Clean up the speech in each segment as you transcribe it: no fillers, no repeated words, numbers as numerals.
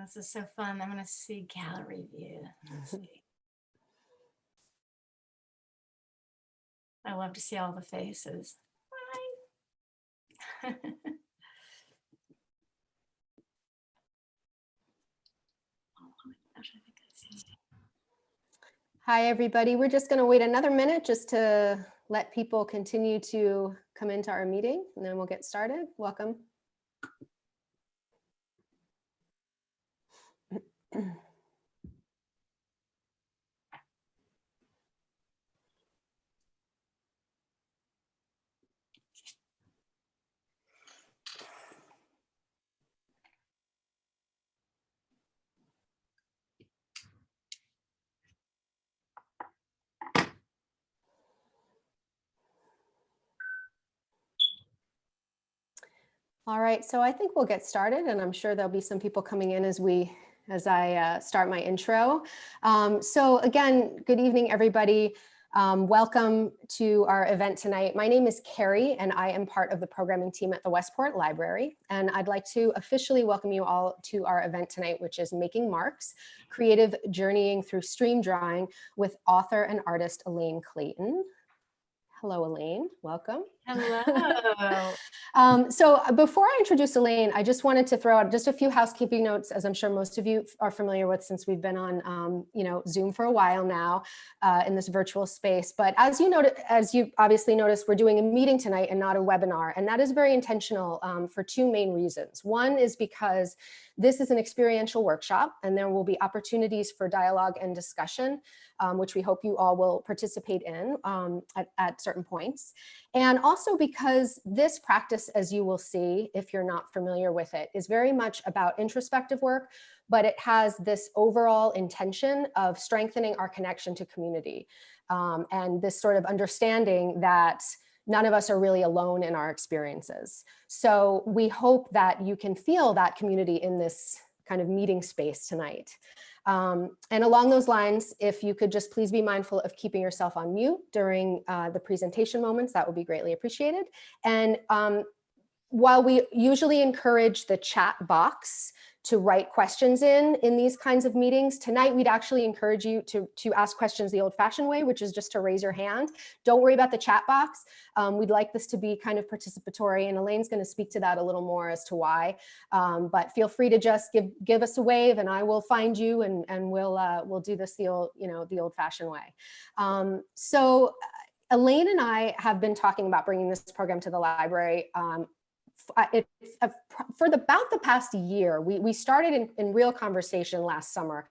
This is so fun. I'm going to see gallery view. Let's see. I love to see all the faces. Hi. Hi, everybody. We're just going to wait another minute just to let people continue to come into our meeting, and then we'll get started. Welcome. All right, so I think we'll get started, and I'm sure there'll be some people coming in as I start my intro. So again, good evening, everybody. Welcome to our event tonight. My name is Carrie, and I am part of the programming team at the Westport Library. And I'd like to officially welcome you all to our event tonight, which is Making Marks, Creative Journeying Through Stream Drawing with author and artist Elaine Clayton. Hello, Elaine. Welcome. Hello. So before I introduce Elaine, I just wanted to throw out just a few housekeeping notes, as I'm sure most of you are familiar with since we've been on Zoom for a while now in this virtual space. But as you obviously noticed, we're doing a meeting tonight and not a webinar. And that is very intentional for two main reasons. One is because this is an experiential workshop, and there will be opportunities for dialogue and discussion, which we hope you all will participate in at certain points. And also because this practice, as you will see, if you're not familiar with it, is very much about introspective work, but it has this overall intention of strengthening our connection to community, and this sort of understanding that none of us are really alone in our experiences. So we hope that you can feel that community in this kind of meeting space tonight. And along those lines, if you could just please be mindful of keeping yourself on mute during the presentation moments, that would be greatly appreciated. And while we usually encourage the chat box to write questions in these kinds of meetings, tonight we'd actually encourage you to ask questions the old-fashioned way, which is just to raise your hand. Don't worry about the chat box. We'd like this to be kind of participatory, and Elaine's going to speak to that a little more as to why. But feel free to just give us a wave, and I will find you, and we'll do this the old-fashioned way. So Elaine and I have been talking about bringing this program to the library for about the past year. We started in real conversation last summer,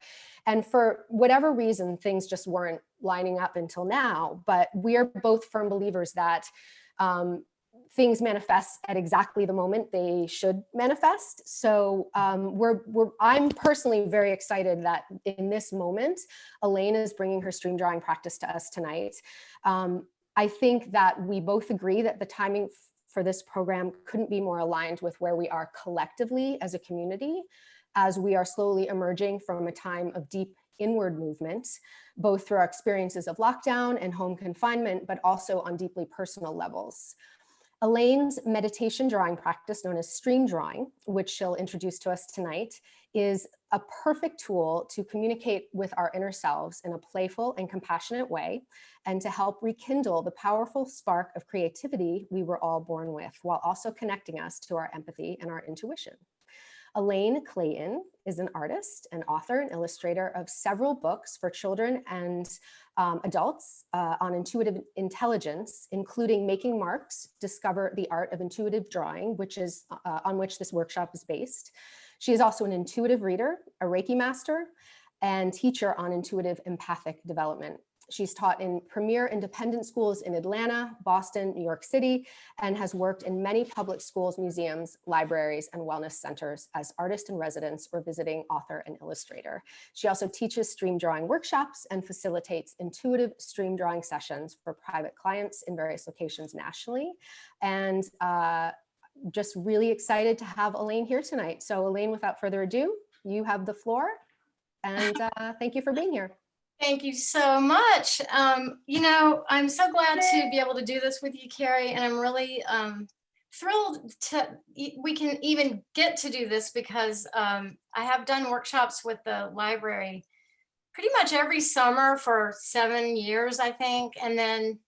and for whatever reason, things just weren't lining up until now. But we are both firm believers that things manifest at exactly the moment they should manifest. So I'm personally very excited that in this moment, Elaine is bringing her stream drawing practice to us tonight. I think that we both agree that the timing for this program couldn't be more aligned with where we are collectively as a community, as we are slowly emerging from a time of deep inward movement, both through our experiences of lockdown and home confinement, but also on deeply personal levels. Elaine's meditation drawing practice, known as stream drawing, which she'll introduce to us tonight, is a perfect tool to communicate with our inner selves in a playful and compassionate way, and to help rekindle the powerful spark of creativity we were all born with, while also connecting us to our empathy and our intuition. Elaine Clayton is an artist, an author, and illustrator of several books for children and adults on intuitive intelligence, including Making Marks, Discover the Art of Intuitive Drawing, which is on which this workshop is based. She is also an intuitive reader, a Reiki master, and teacher on intuitive empathic development. She's taught in premier independent schools in Atlanta, Boston, New York City, and has worked in many public schools, museums, libraries, and wellness centers as artist in residence or visiting author and illustrator. She also teaches stream drawing workshops and facilitates intuitive stream drawing sessions for private clients in various locations nationally. And just really excited to have Elaine here tonight. So Elaine, without further ado, you have the floor, and thank you for being here. Thank you so much. I'm so glad to be able to do this with you, Carrie, and I'm really thrilled we can even get to do this because I have done workshops with the library pretty much every summer for 7 years, I think. And then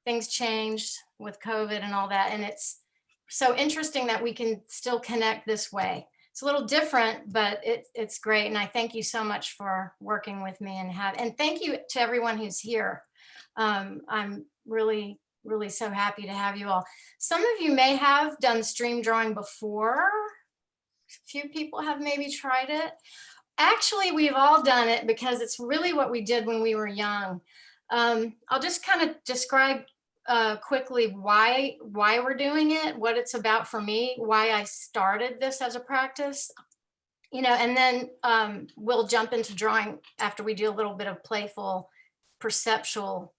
things changed with COVID and all that. And it's so interesting that we can still connect this way. It's a little different, but it's great. And I thank you so much for working with me and thank you to everyone who's here. I'm really, really so happy to have you all. Some of you may have done stream drawing before. A few people have maybe tried it. Actually, we've all done it because it's really what we did when we were young. I'll just kind of describe quickly why we're doing it, what it's about for me, why I started this as a practice, and then we'll jump into drawing after we do a little bit of playful, perceptual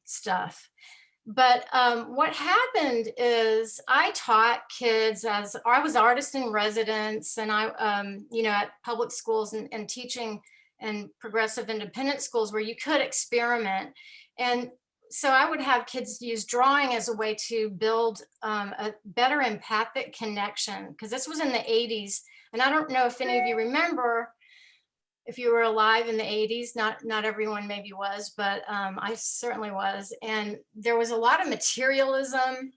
stuff. But what happened is I taught kids as I was artist in residence, and I, at public schools and teaching and progressive independent schools where you could experiment. And so I would have kids use drawing as a way to build a better empathic connection, because this was in the 80s. And I don't know if any of you remember, if you were alive in the 80s, not everyone maybe was, but I certainly was. And there was a lot of materialism.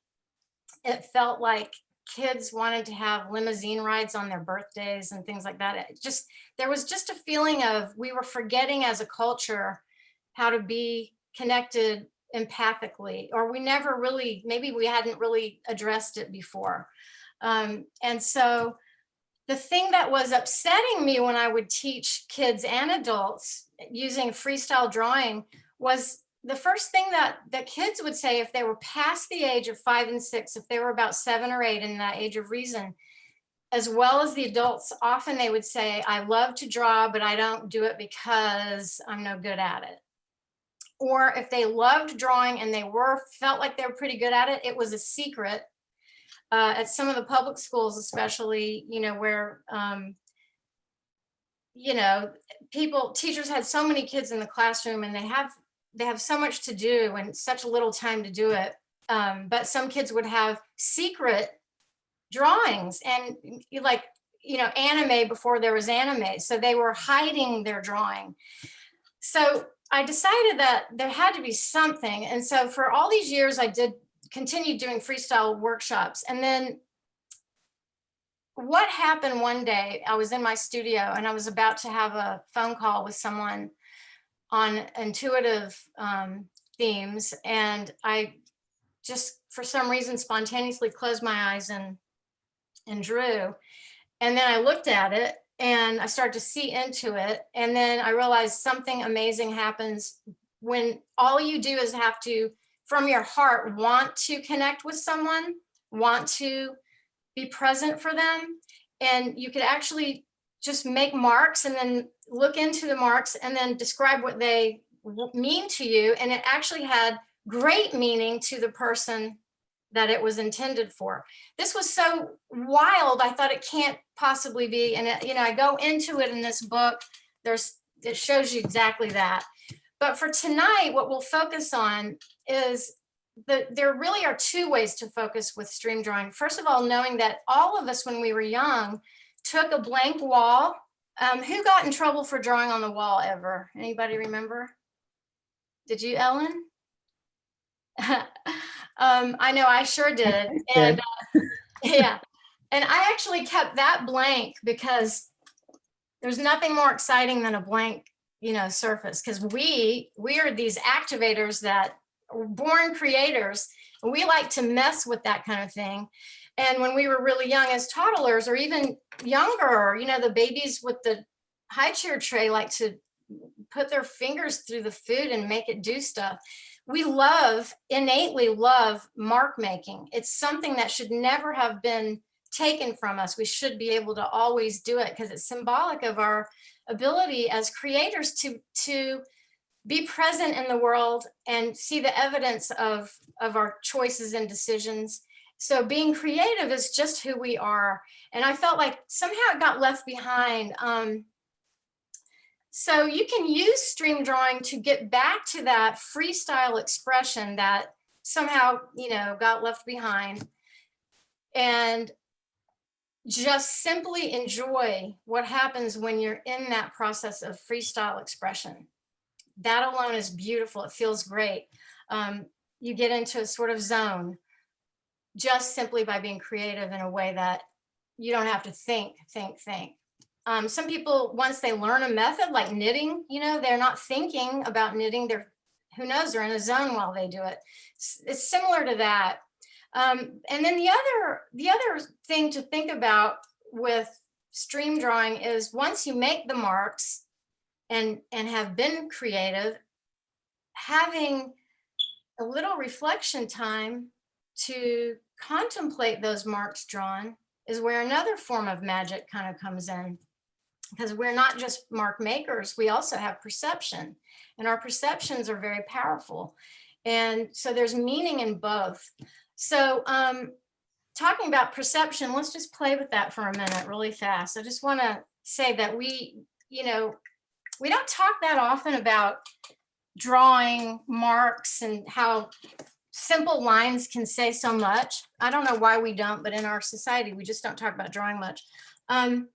It felt like kids wanted to have limousine rides on their birthdays and things like that. There was just a feeling of we were forgetting as a culture how to be connected empathically, or maybe we hadn't really addressed it before. And so the thing that was upsetting me when I would teach kids and adults using freestyle drawing was the first thing that kids would say if they were past the age of 5 and 6, if they were about 7 or 8 in that age of reason, as well as the adults, often they would say, I love to draw, but I don't do it because I'm no good at it. Or if they loved drawing and they felt like they were pretty good at it, it was a secret. At some of the public schools, especially, where, teachers had so many kids in the classroom and they have so much to do and such little time to do it. But some kids would have secret drawings and anime before there was anime. So they were hiding their drawing. So I decided that there had to be something. And so for all these years, I continued doing freestyle workshops. And then what happened one day, I was in my studio and I was about to have a phone call with someone on intuitive themes. And I just, for some reason, spontaneously closed my eyes and drew. And then I looked at it and I started to see into it. And then I realized something amazing happens when all you do is have to, from your heart, want to connect with someone, want to be present for them. And you could actually just make marks and then look into the marks and then describe what they mean to you. And it actually had great meaning to the person that it was intended for. This was so wild. I thought it can't possibly be. And I go into it in this book. It shows you exactly that. But for tonight, what we'll focus on is there really are two ways to focus with stream drawing. First of all, knowing that all of us, when we were young, took a blank wall. Who got in trouble for drawing on the wall ever? Anybody remember? Did you, Ellen? I know I sure did. And yeah, and I actually kept that blank because there's nothing more exciting than a blank, surface, because we are these activators that are born creators, and we like to mess with that kind of thing. And when we were really young as toddlers, or even younger, the babies with the high chair tray like to put their fingers through the food and make it do stuff. We innately love mark making. It's something that should never have been taken from us. We should be able to always do it because it's symbolic of our ability as creators to be present in the world and see the evidence of our choices and decisions. So being creative is just who we are. And I felt like somehow it got left behind. So you can use stream drawing to get back to that freestyle expression that somehow, got left behind. and just simply enjoy what happens when you're in that process of freestyle expression. That alone is beautiful. It feels great. You get into a sort of zone just simply by being creative in a way that you don't have to think. Some people, once they learn a method like knitting, they're not thinking about knitting. Who knows, they're in a zone while they do it. It's similar to that. And then the other thing to think about with stream drawing is once you make the marks and have been creative, having a little reflection time to contemplate those marks drawn is where another form of magic kind of comes in, because we're not just mark makers, we also have perception, and our perceptions are very powerful. And so there's meaning in both. So talking about perception, let's just play with that for a minute really fast. I just want to say that we don't talk that often about drawing marks and how simple lines can say so much. I don't know why we don't, but in our society, we just don't talk about drawing much. When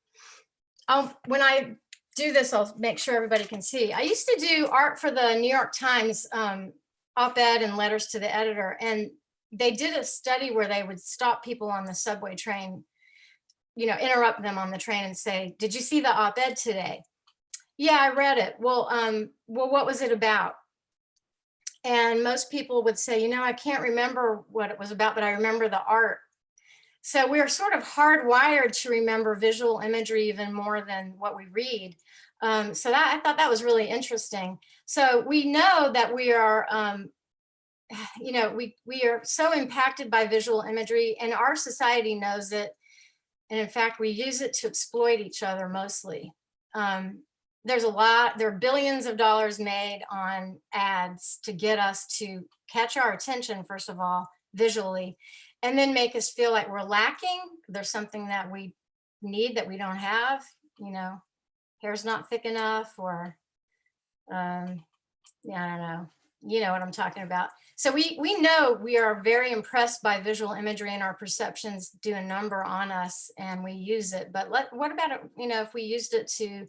I do this, I'll make sure everybody can see. I used to do art for the New York Times op-ed and letters to the editor. And they did a study where they would stop people on the subway train, interrupt them on the train and say, "Did you see the op-ed today?" "Yeah, I read it." Well, what was it about? And most people would say, I can't remember what it was about, but I remember the art. So we're sort of hardwired to remember visual imagery even more than what we read. So I thought that was really interesting. So we know that we are, we are so impacted by visual imagery, and our society knows it. And in fact, we use it to exploit each other mostly. There are billions of dollars made on ads to get us to catch our attention, first of all, visually, and then make us feel like we're lacking. There's something that we need that we don't have, hair's not thick enough, or I don't know. You know what I'm talking about. So we know we are very impressed by visual imagery, and our perceptions do a number on us, and we use it. But what about it, if we used it to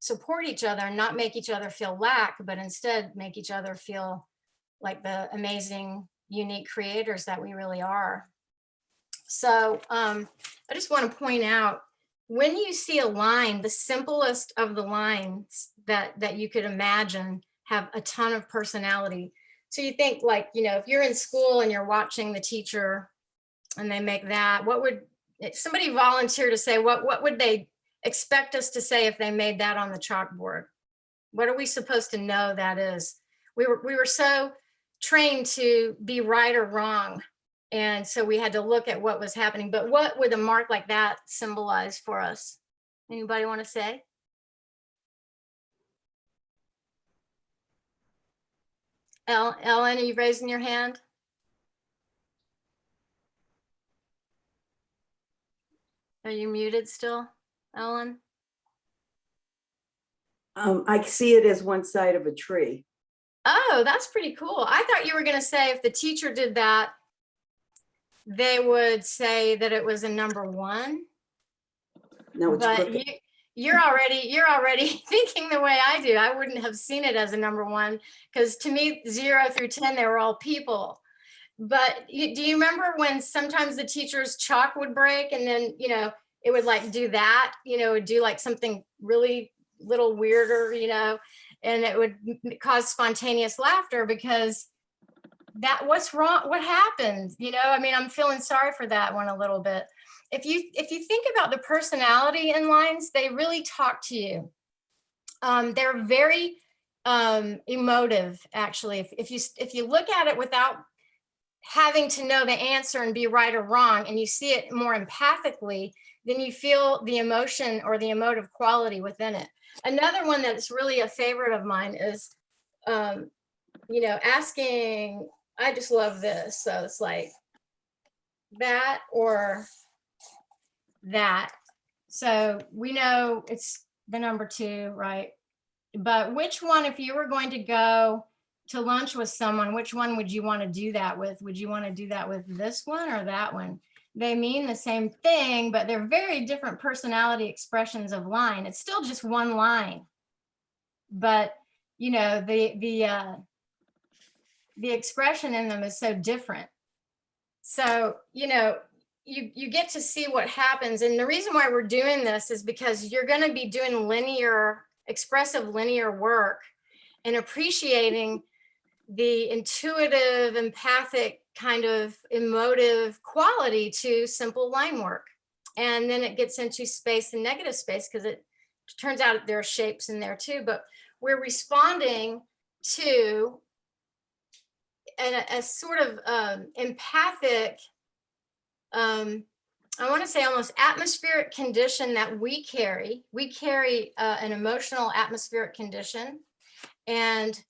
support each other and not make each other feel lack, but instead make each other feel like the amazing, unique creators that we really are. So I just want to point out, when you see a line, the simplest of the lines that you could imagine have a ton of personality. So you think, like, if you're in school and you're watching the teacher and they make that, somebody volunteer to say, what would they expect us to say if they made that on the chalkboard? What are we supposed to know that is? We were so trained to be right or wrong, and so we had to look at what was happening. But what would a mark like that symbolize for us? Anybody want to say? Ellen, are you raising your hand? Are you muted still, Ellen? I see it as one side of a tree. Oh, that's pretty cool. I thought you were going to say if the teacher did that, they would say that it was a number one. No, it's but crooked. you're already thinking the way I do. I wouldn't have seen it as a number one, because to me, 0 through 10, they were all people. But do you remember when sometimes the teacher's chalk would break, and then, it would like do that, it would do like something really little weirder, and it would cause spontaneous laughter, because what's wrong? What happened? I'm feeling sorry for that one a little bit. If you think about the personality in lines, they really talk to you. They're very emotive, actually. If you look at it without having to know the answer and be right or wrong, and you see it more empathically, then you feel the emotion or the emotive quality within it. Another one that's really a favorite of mine is, asking. I just love this. So it's like that or that. So we know it's the number 2, right? But which one, if you were going to go to lunch with someone, which one would you want to do that with? Would you want to do that with this one or that one? they mean the same thing, but they're very different personality expressions of line. It's still just one line, but you know, the expression in them is so different. So, you know, you get to see what happens. And the reason why we're doing this is because you're going to be doing linear, expressive linear work and appreciating the intuitive, empathic, kind of emotive quality to simple line work. And then it gets into space and negative space, because it turns out there are shapes in there too, but we're responding to a sort of empathic, I want to say almost atmospheric condition that we carry. We carry an emotional atmospheric condition, and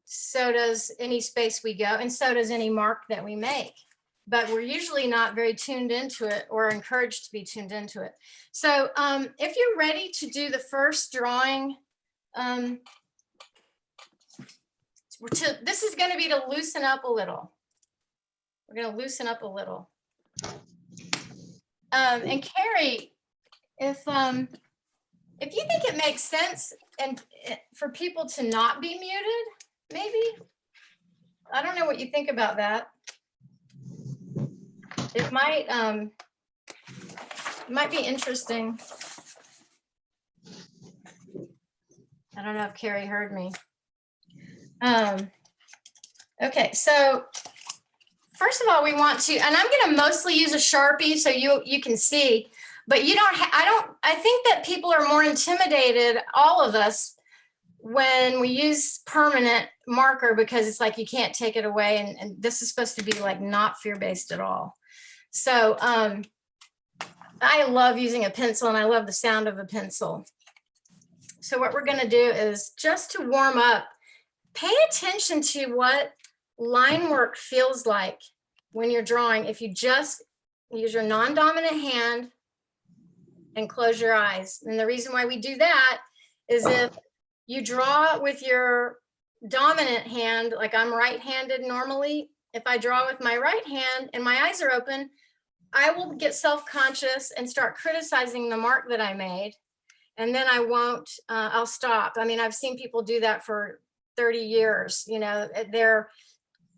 so does any space we go, and so does any mark that we make. But we're usually not very tuned into it or encouraged to be tuned into it. So if you're ready to do the first drawing, this is going to be to loosen up a little. We're going to loosen up a little. And Carrie, if you think it makes sense and for people to not be muted, maybe. I don't know what you think about that. It might be interesting. I don't know if Carrie heard me. Okay, so first of all, we want to, and I'm going to mostly use a Sharpie so you can see, but you don't, I think that people are more intimidated, all of us, when we use permanent marker, because it's like you can't take it away, and this is supposed to be like not fear-based at all. So I love using a pencil, and I love the sound of a pencil. So what we're going to do is, just to warm up, pay attention to what line work feels like when you're drawing. If you just use your non-dominant hand and close your eyes. And the reason why we do that is if you draw with your dominant hand, like I'm right-handed normally, if I draw with my right hand and my eyes are open, I will get self-conscious and start criticizing the mark that I made. And then I won't, I'll stop. I mean, I've seen people do that for 30 years, you know, they're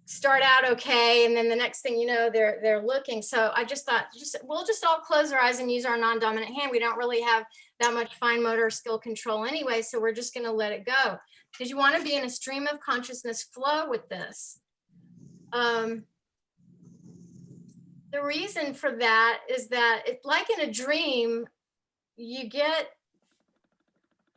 start out okay, and then the next thing you know, they're looking. So I just thought, we'll just all close our eyes and use our non-dominant hand. We don't really have that much fine motor skill control anyway, so we're just going to let it go, because you want to be in a stream of consciousness flow with this. The reason for that is that it's like in a dream, you get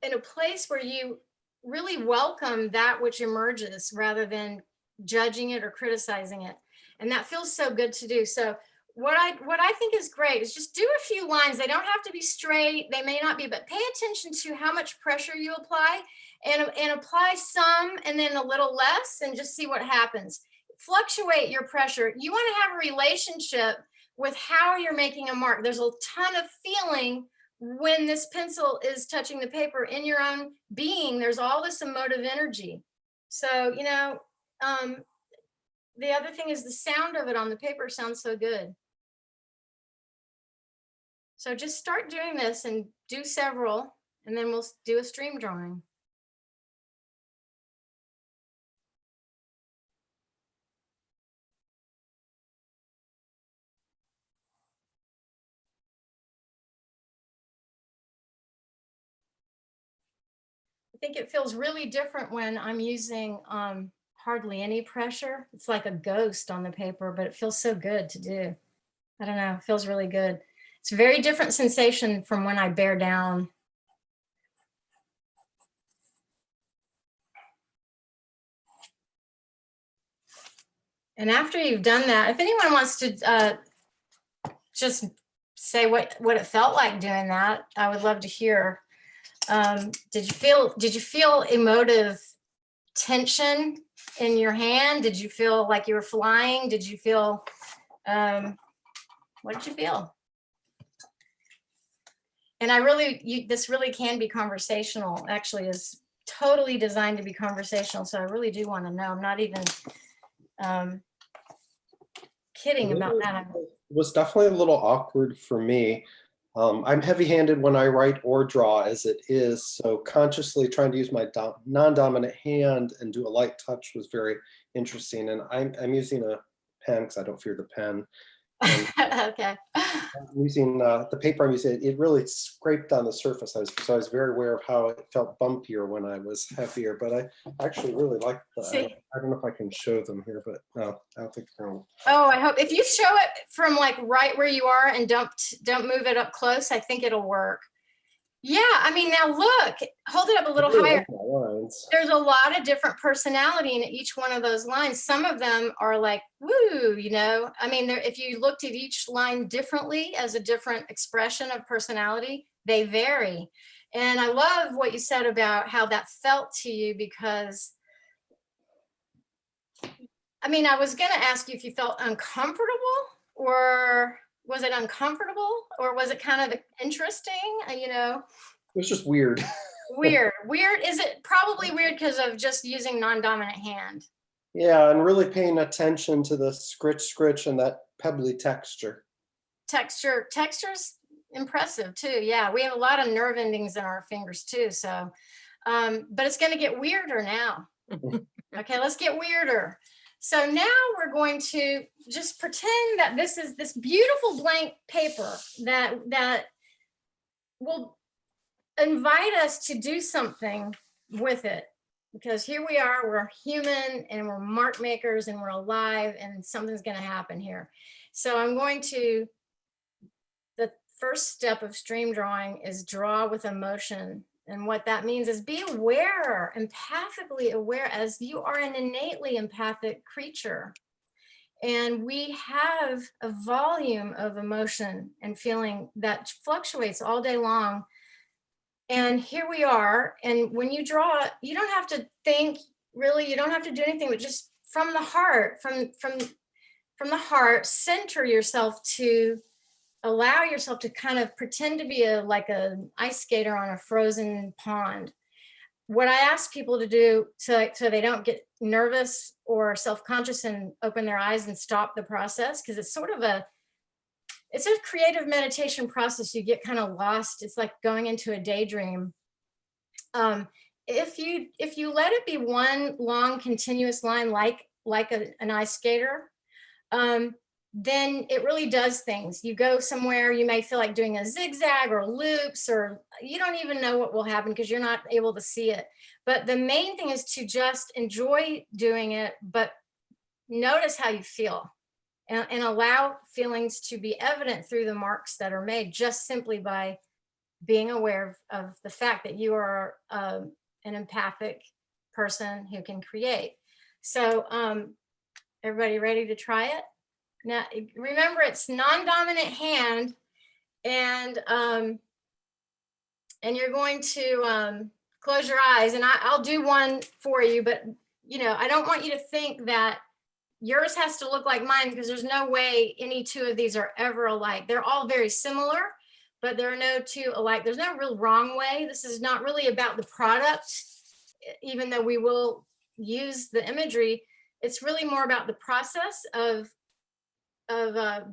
in a place where you really welcome that which emerges rather than judging it or criticizing it. And that feels so good to do. So what I think is great is just do a few lines. They don't have to be straight. They may not be, but pay attention to how much pressure you apply, and apply some and then a little less, and just see what happens. Fluctuate your pressure. You want to have a relationship with how you're making a mark. There's a ton of feeling when this pencil is touching the paper in your own being. There's all this emotive energy. So, you know, the other thing is the sound of it on the paper sounds so good. So just start doing this and do several, and then we'll do a stream drawing. I think it feels really different when I'm using hardly any pressure. It's like a ghost on the paper, but it feels so good to do. I don't know, it feels really good. It's a very different sensation from when I bear down. And after you've done that, if anyone wants to just say what it felt like doing that, I would love to hear. Did you feel emotive tension in your hand? Did you feel like you were flying? Did you feel, what did you feel? And this really can be conversational. Actually, is totally designed to be conversational. So I really do want to know. I'm not even kidding about It that. was definitely a little awkward for me. I'm heavy-handed when I write or draw as it is, so consciously trying to use my non-dominant hand and do a light touch was very interesting. And I'm using a pen because I don't fear the pen. And Okay. I'm using the paper I'm using, it really scraped on the surface. So I was very aware of how it felt bumpier when I was heavier, but I actually really like the, See? I don't know if I can show them here, but no, I don't think they're. Oh, I hope if you show it from like right where you are and don't move it up close, I think it'll work. Yeah, I mean, now look, hold it up a little higher. There's a lot of different personality in each one of those lines. Some of them are like, woo, you know, I mean, if you looked at each line differently as a different expression of personality, they vary. And I love what you said about how that felt to you, because I mean, I was going to ask you if you felt uncomfortable, or was it uncomfortable, or was it kind of interesting? You know, It was just weird. Weird. Is it probably weird because of just using non-dominant hand? Yeah, and really paying attention to the scritch and that pebbly texture. Texture's impressive too. Yeah, we have a lot of nerve endings in our fingers too. So, but it's going to get weirder now. Okay, let's get weirder. So now we're going to just pretend that this is this beautiful blank paper that will invite us to do something with it, because here we are, we're human and we're mark makers and we're alive, and something's going to happen here. So I'm going to, the first step of stream drawing is draw with emotion. And what that means is be aware, empathically aware, as you are an innately empathic creature. And we have a volume of emotion and feeling that fluctuates all day long. And here we are. And when you draw, you don't have to think, really, you don't have to do anything, but just from the heart, from the heart, center yourself to allow yourself to kind of pretend to be like an ice skater on a frozen pond. What I ask people to do so they don't get nervous or self-conscious and open their eyes and stop the process, because it's sort of it's a creative meditation process. You get kind of lost. It's like going into a daydream. If you let it be one long continuous line, like an ice skater, then it really does things. You go somewhere, you may feel like doing a zigzag or loops, or you don't even know what will happen because you're not able to see it. But the main thing is to just enjoy doing it, but notice how you feel, and allow feelings to be evident through the marks that are made, just simply by being aware of the fact that you are an empathic person who can create. So everybody ready to try it? Now, remember, it's non-dominant hand, and you're going to close your eyes, and I'll do one for you, but you know, I don't want you to think that yours has to look like mine, because there's no way any two of these are ever alike. They're all very similar, but there are no two alike. There's no real wrong way. This is not really about the product, even though we will use the imagery. It's really more about the process of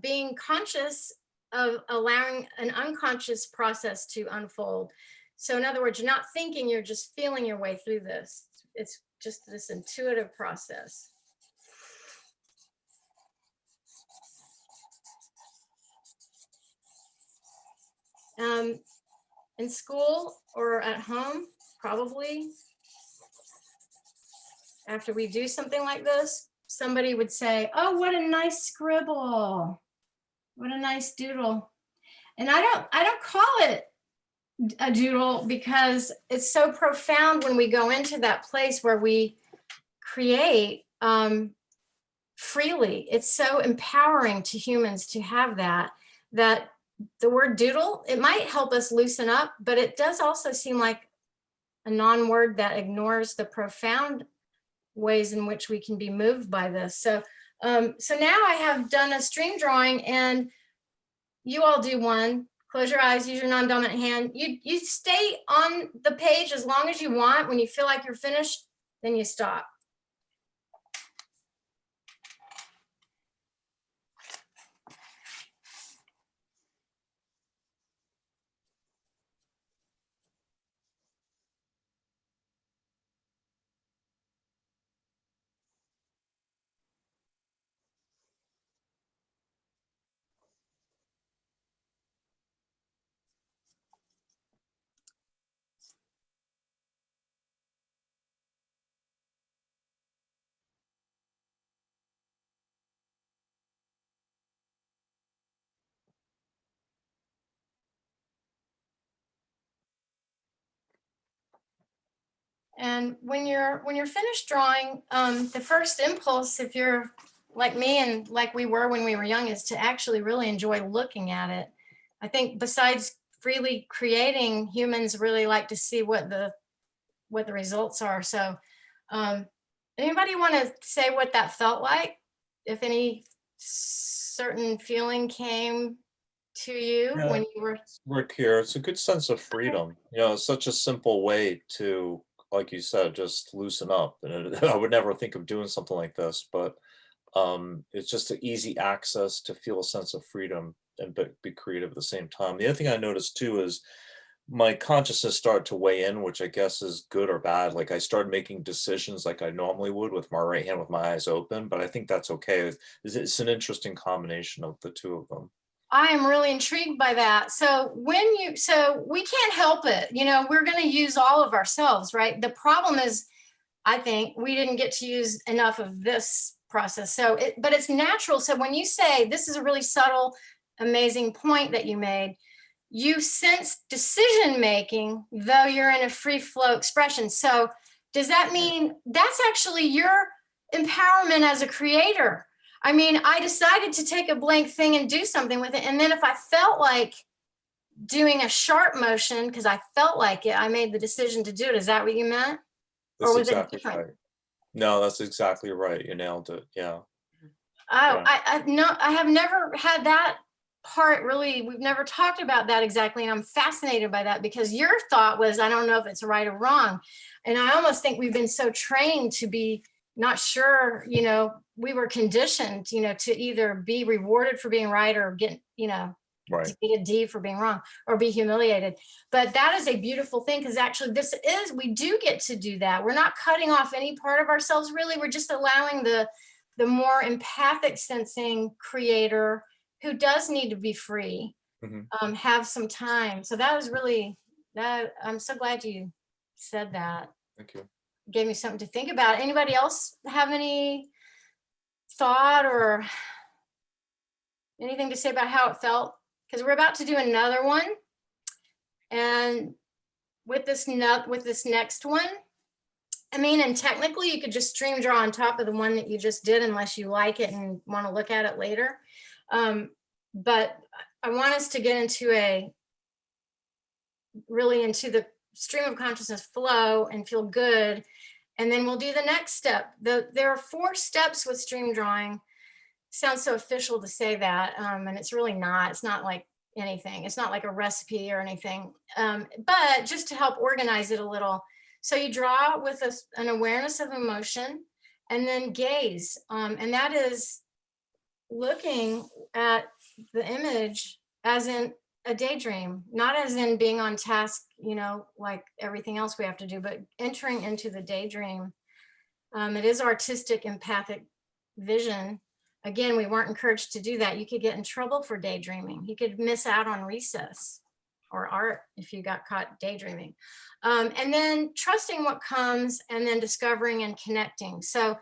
being conscious of allowing an unconscious process to unfold. So in other words, you're not thinking, you're just feeling your way through this. It's just this intuitive process. In school or at home, probably, after we do something like this, somebody would say, oh, what a nice scribble. What a nice doodle. And I don't call it a doodle, because it's so profound when we go into that place where we create freely. It's so empowering to humans to have that the word doodle, it might help us loosen up, but it does also seem like a non-word that ignores the profound ways in which we can be moved by this. So now I have done a stream drawing, and you all do one. Close your eyes, use your non-dominant hand. You stay on the page as long as you want. When you feel like you're finished, then you stop. And when you're finished drawing, the first impulse, if you're like me and like we were when we were young, is to actually really enjoy looking at it. I think besides freely creating, humans really like to see what the results are. So anybody want to say what that felt like? If any certain feeling came to you Yeah. when you were Rick here. It's a good sense of freedom. You know, it's such a simple way to, like you said, just loosen up. And I would never think of doing something like this, but it's just an easy access to feel a sense of freedom and be creative at the same time. The other thing I noticed too is my consciousness started to weigh in, which I guess is good or bad. Like I started making decisions like I normally would with my right hand with my eyes open, but I think that's okay. It's an interesting combination of the two of them. I am really intrigued by that. So we can't help it. You know, we're going to use all of ourselves, right? The problem is, I think we didn't get to use enough of this process. So, but it's natural. So when you say, this is a really subtle, amazing point that you made, you sense decision making, though you're in a free flow expression. So does that mean that's actually your empowerment as a creator? I mean, I decided to take a blank thing and do something with it. And then if I felt like doing a sharp motion, because I felt like it, I made the decision to do it. Is that what you meant? That's Or was it exactly different? right. No, that's exactly right. You nailed it. Yeah. Oh, Yeah. I have never had that part really. We've never talked about that exactly. And I'm fascinated by that because your thought was, I don't know if it's right or wrong. And I almost think we've been so trained to be not sure, you know, we were conditioned, you know, to either be rewarded for being right or get, you know, Right. to get a D for being wrong or be humiliated. But that is a beautiful thing because actually we do get to do that. We're not cutting off any part of ourselves really. We're just allowing the more empathic sensing creator who does need to be free, have some time. So that was really, I'm so glad you said that. Thank you. Gave me something to think about. Anybody else have any thought or anything to say about how it felt? Because we're about to do another one. And with this next one, I mean, and technically you could just stream draw on top of the one that you just did unless you like it and want to look at it later. But I want us to get really into the stream of consciousness flow and feel good. And then we'll do the next step. There are 4 steps with stream drawing. Sounds so official to say that. And it's really not. It's not like anything. It's not like a recipe or anything. But just to help organize it a little. So you draw with an awareness of emotion and then gaze. And that is looking at the image as in a daydream, not as in being on task, you know, like everything else we have to do, but entering into the daydream. It is artistic, empathic vision. Again, we weren't encouraged to do that. You could get in trouble for daydreaming. You could miss out on recess or art if you got caught daydreaming. And then trusting what comes and then discovering and connecting. So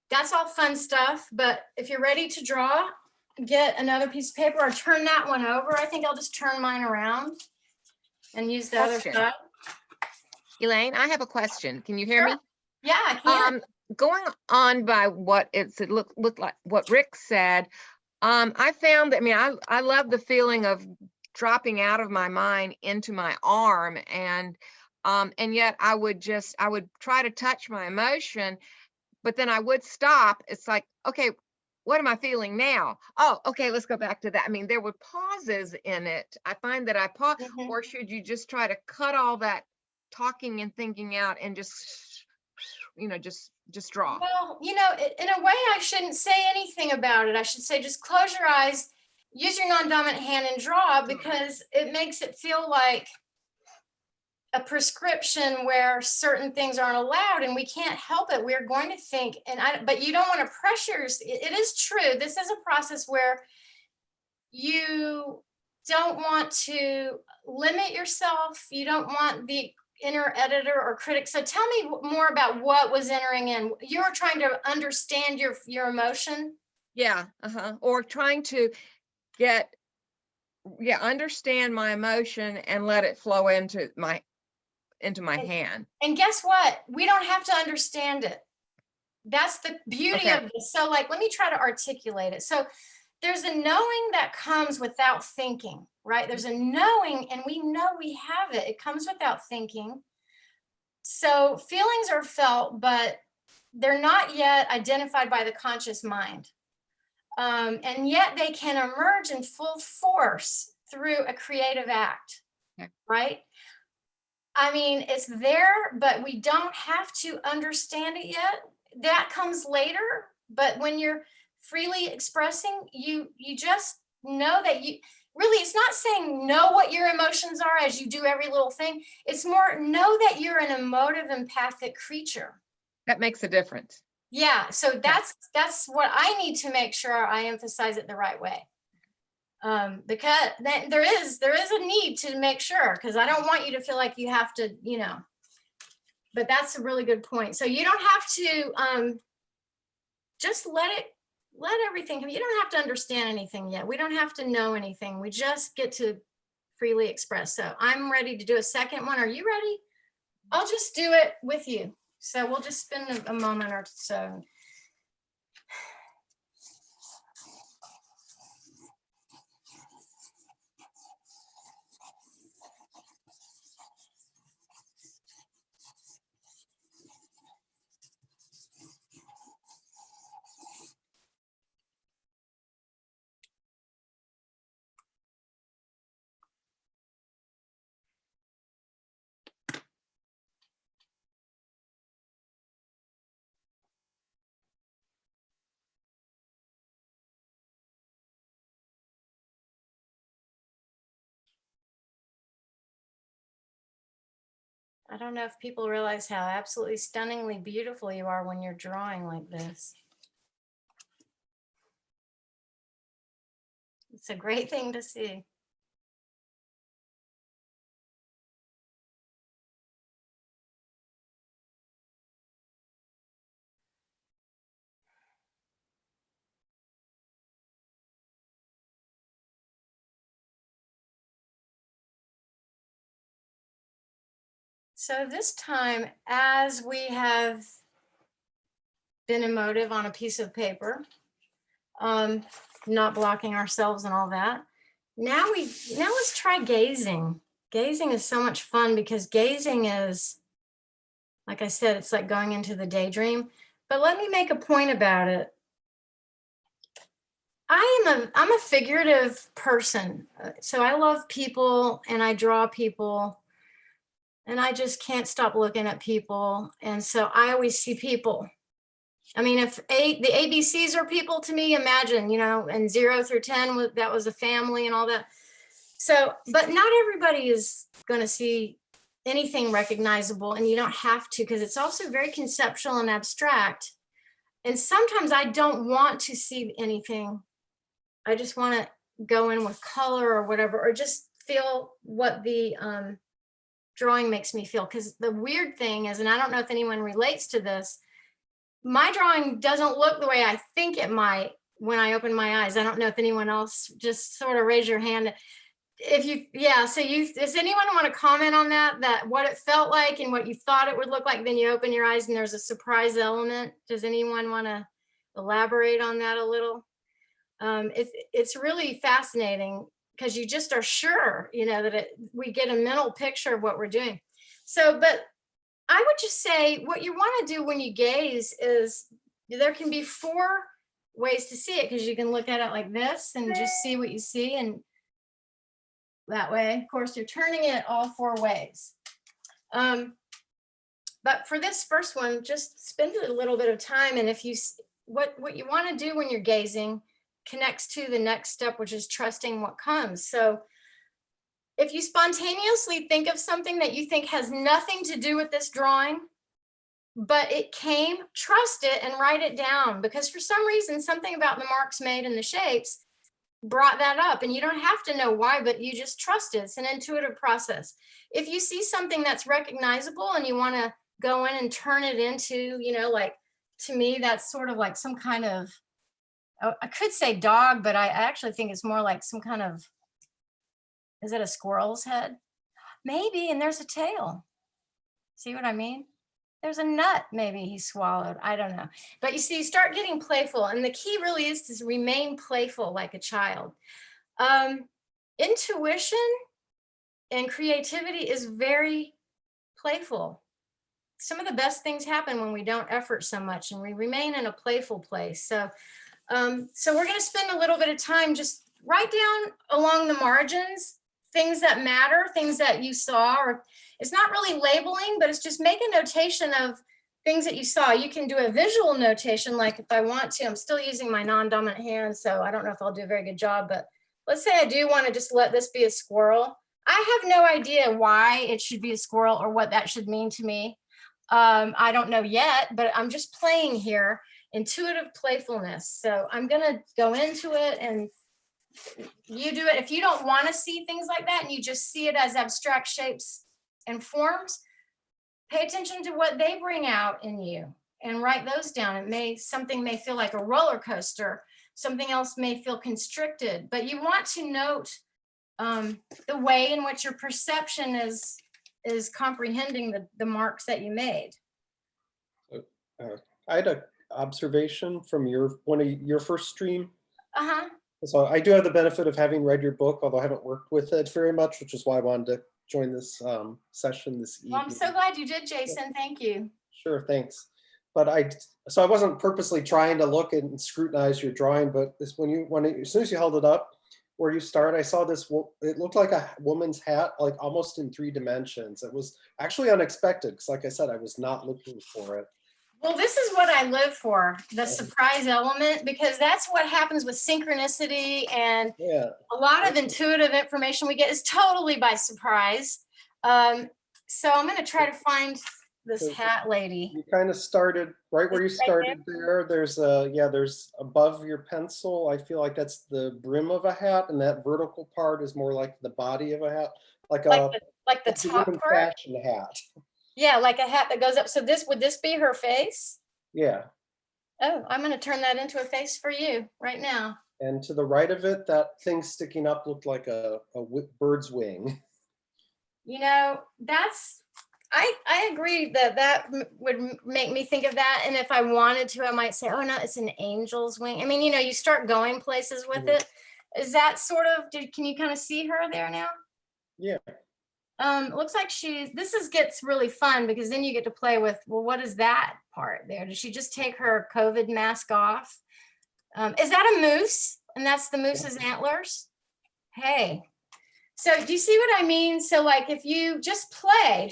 that's all fun stuff. But if you're ready to draw, get another piece of paper or turn that one over. I think I'll just turn mine around and use the other Question. side. Elaine, I have a question. Can you hear me? Yeah, I can. Going on by what it looked like what Rick said, I found that, I mean, I love the feeling of dropping out of my mind into my arm, and yet I would try to touch my emotion, but then I would stop. It's like, okay, what am I feeling now? Oh, okay, let's go back to that. I mean, there were pauses in it. I find that I pause, or should you just try to cut all that talking and thinking out and just, you know, just draw? Well, you know, in a way, I shouldn't say anything about it. I should say, just close your eyes, use your non-dominant hand and draw, because it makes it feel like a prescription where certain things aren't allowed and we can't help it. We're going to think, but you don't want to pressure. It is true. This is a process where you don't want to limit yourself. You don't want the inner editor or critic. So tell me more about what was entering in. You were trying to understand your emotion. Yeah, or trying to understand my emotion and let it flow into my into my hand. And guess what? We don't have to understand it. That's the beauty Okay. of this. So like, let me try to articulate it. So there's a knowing that comes without thinking, right? There's a knowing, and we know we have it. It comes without thinking. So feelings are felt, but they're not yet identified by the conscious mind. And yet they can emerge in full force through a creative act, Okay. right? I mean, it's there, but we don't have to understand it yet. That comes later. But when you're freely expressing, you just know that you really, it's not saying know what your emotions are as you do every little thing. It's more know that you're an emotive, empathic creature. That makes a difference. Yeah. So that's what I need to make sure I emphasize it the right way. Because there is a need to make sure, because I don't want you to feel like you have to, but that's a really good point. So you don't have to just let everything come. You don't have to understand anything yet. We don't have to know anything. We just get to freely express. So I'm ready to do a second one. Are you ready? I'll just do it with you. So we'll just spend a moment or so. I don't know if people realize how absolutely stunningly beautiful you are when you're drawing like this. It's a great thing to see. So this time, as we have been emotive on a piece of paper, not blocking ourselves and all that, now let's try gazing. Gazing is so much fun because gazing is, like I said, it's like going into the daydream. But let me make a point about it. I'm a figurative person. So I love people and I draw people. And I just can't stop looking at people. And so I always see people. I mean, if the ABCs are people to me, imagine, and 0 through 10, that was a family and all that. So, but not everybody is going to see anything recognizable, and you don't have to, because it's also very conceptual and abstract. And sometimes I don't want to see anything. I just want to go in with color or whatever, or just feel what the drawing makes me feel. Because the weird thing is, and I don't know if anyone relates to this, my drawing doesn't look the way I think it might when I open my eyes. I don't know if anyone else, just sort of raise your hand. If you, yeah, so does anyone want to comment on that what it felt like and what you thought it would look like? Then you open your eyes and there's a surprise element. Does anyone want to elaborate on that a little? It's really fascinating because you just are sure, that we get a mental picture of what we're doing. So, but I would just say what you want to do when you gaze is there can be 4 ways to see it, because you can look at it like this and just see what you see. And that way, of course, you're turning it all 4 ways. But for this first one, just spend a little bit of time. And if you, what you want to do when you're gazing connects to the next step, which is trusting what comes. So if you spontaneously think of something that you think has nothing to do with this drawing, but it came, trust it and write it down, because for some reason, something about the marks made and the shapes brought that up, and you don't have to know why, but you just trust it. It's an intuitive process. If you see something that's recognizable and you want to go in and turn it into, like, to me, that's sort of like some kind of, I could say dog, but I actually think it's more like some kind of, is it a squirrel's head? Maybe, and there's a tail. See what I mean? There's a nut maybe he swallowed. I don't know. But you see, start getting playful. And the key really is to remain playful like a child. Intuition and creativity is very playful. Some of the best things happen when we don't effort so much and we remain in a playful place. So we're going to spend a little bit of time, just write down along the margins things that matter, things that you saw, or it's not really labeling, but it's just make a notation of things that you saw. You can do a visual notation, like if I want to. I'm still using my non-dominant hand, so I don't know if I'll do a very good job, but let's say I do want to just let this be a squirrel. I have no idea why it should be a squirrel or what that should mean to me. I don't know yet, but I'm just playing here. Intuitive playfulness. So I'm going to go into it, and you do it. If you don't want to see things like that and you just see it as abstract shapes and forms, pay attention to what they bring out in you and write those down. Something may feel like a roller coaster. Something else may feel constricted, but you want to note the way in which your perception is comprehending the marks that you made. I had an observation from one of your first stream. Uh-huh. So I do have the benefit of having read your book, although I haven't worked with it very much, which is why I wanted to join this session this evening. Well, I'm so glad you did, Jason. Thank you. Sure, thanks. But I wasn't purposely trying to look and scrutinize your drawing, but as soon as you held it up, where you start, I saw this. It looked like a woman's hat, like almost in 3 dimensions. It was actually unexpected because, like I said, I was not looking for it. Well, this is what I live for, the surprise element, because that's what happens with synchronicity, and a lot of intuitive information we get is totally by surprise. So I'm going to try to find this hat lady. You kind of started right where you started there. There's above your pencil. I feel like that's the brim of a hat, and that vertical part is more like the body of a hat, like the top part. Fashion hat. Yeah, like a hat that goes up. So would this be her face? Yeah. Oh, I'm going to turn that into a face for you right now. And to the right of it, that thing sticking up looked like a bird's wing. You know, I agree that would make me think of that. And if I wanted to, I might say, oh no, it's an angel's wing. I mean, you know, you start going places with it. Is that sort of, can you kind of see her there now? Yeah. Looks like gets really fun, because then you get to play with, well, what is that part there? Did she just take her COVID mask off? Is that a moose? And that's the moose's antlers? Hey. So do you see what I mean? So like, if you just play,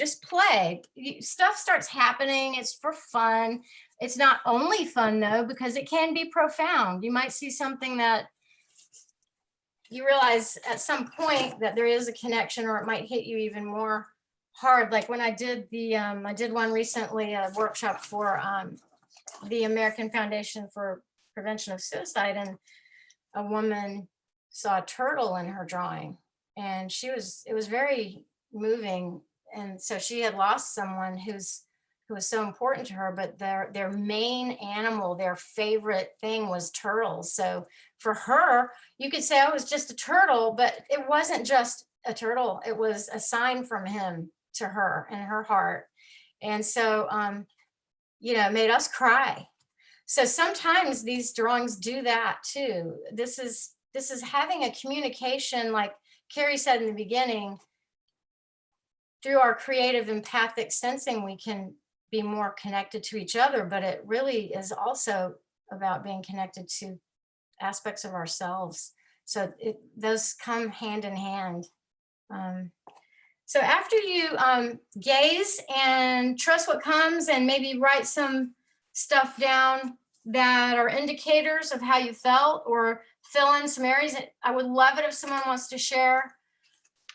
stuff starts happening. It's for fun. It's not only fun though, because it can be profound. You might see something that you realize at some point that there is a connection, or it might hit you even more hard. Like when I did I did one recently, a workshop for the American Foundation for Prevention of Suicide, and a woman saw a turtle in her drawing, and it was very moving. And so she had lost someone who was so important to her, but their main animal, their favorite thing was turtles. So for her, you could say, oh, it was just a turtle, but it wasn't just a turtle. It was a sign from him to her in her heart. And so, it made us cry. So sometimes these drawings do that too. This is having a communication, like Carrie said in the beginning. Through our creative empathic sensing, we can be more connected to each other, but it really is also about being connected to aspects of ourselves. So those come hand in hand. So after you gaze and trust what comes, and maybe write some stuff down that are indicators of how you felt, or fill in some areas. I would love it if someone wants to share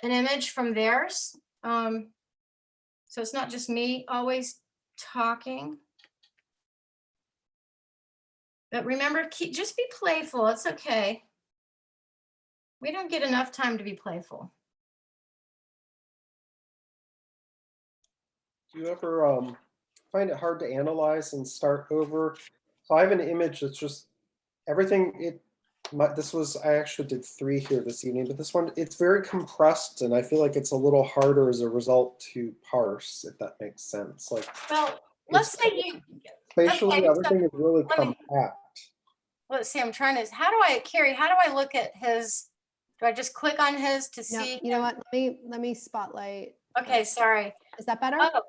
an image from theirs. So it's not just me always talking. But remember, just be playful. It's okay. We don't get enough time to be playful. Do you ever find it hard to analyze and start over? So I have an image that's just everything. I actually did 3 here this evening, but this one, it's very compressed and I feel like it's a little harder as a result to parse, if that makes sense. Like Well, let's say you, spatially, okay, so everything is really let me- compact. let's see, I'm trying to, Carrie, how do I look at his? Do I just click on his to No, see? you know what? Let me spotlight. Okay, sorry. Is that better? Oh,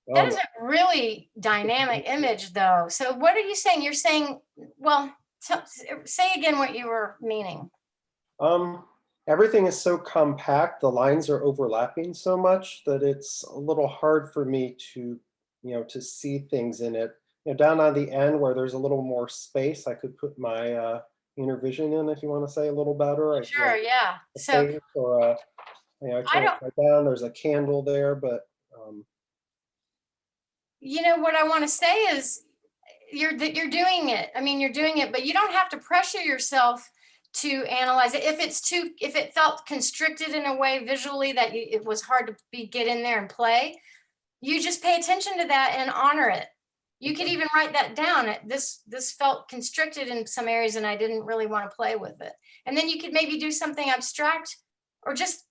that Oh, is a really dynamic image though. So what are you saying? You're saying, well, say again what you were meaning. Everything is so compact, the lines are overlapping so much that it's a little hard for me to, to see things in it. Down on the end where there's a little more space, I could put my inner vision in, if you want to say a little better. Sure, yeah. A So face or a, I turn don't, it down, there's a candle there, but what I want to say is you're doing it. I mean, you're doing it, but you don't have to pressure yourself to analyze it. If it felt constricted in a way visually that it was hard to get in there and play, you just pay attention to that and honor it. You could even write that down. This felt constricted in some areas and I didn't really want to play with it. And then you could maybe do something abstract or just,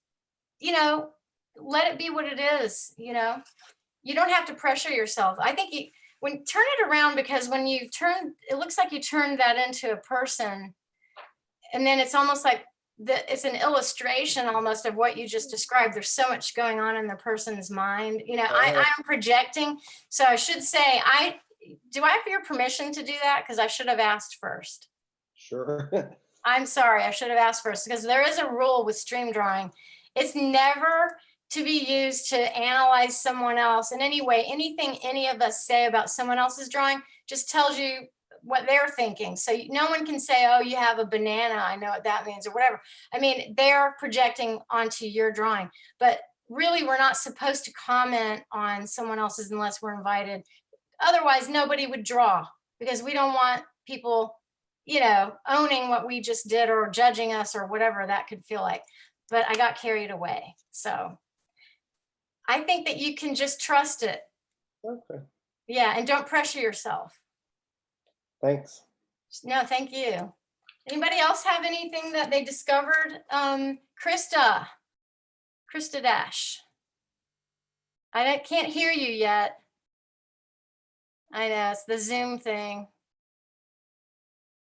let it be what it is, You don't have to pressure yourself. I think turn it around, because when you turn, it looks like you turned that into a person. And then it's almost like it's an illustration almost of what you just described. There's so much going on in the person's mind. I'm projecting. So I should say, do I have your permission to do that? Because I should have asked first. sure. I'm sorry, I should have asked first, because there is a rule with stream drawing. It's never to be used to analyze someone else in any way. Anything any of us say about someone else's drawing just tells you what they're thinking. So no one can say, oh, you have a banana, I know what that means, or whatever. I mean, they're projecting onto your drawing, but really we're not supposed to comment on someone else's unless we're invited. Otherwise, nobody would draw, because we don't want people, owning what we just did or judging us or whatever that could feel like. But I got carried away. So I think that you can just trust it. Okay, Yeah, and don't pressure yourself. thanks. No, thank you. Anybody else have anything that they discovered? Krista Dash. I can't hear you yet. I know, it's the Zoom thing.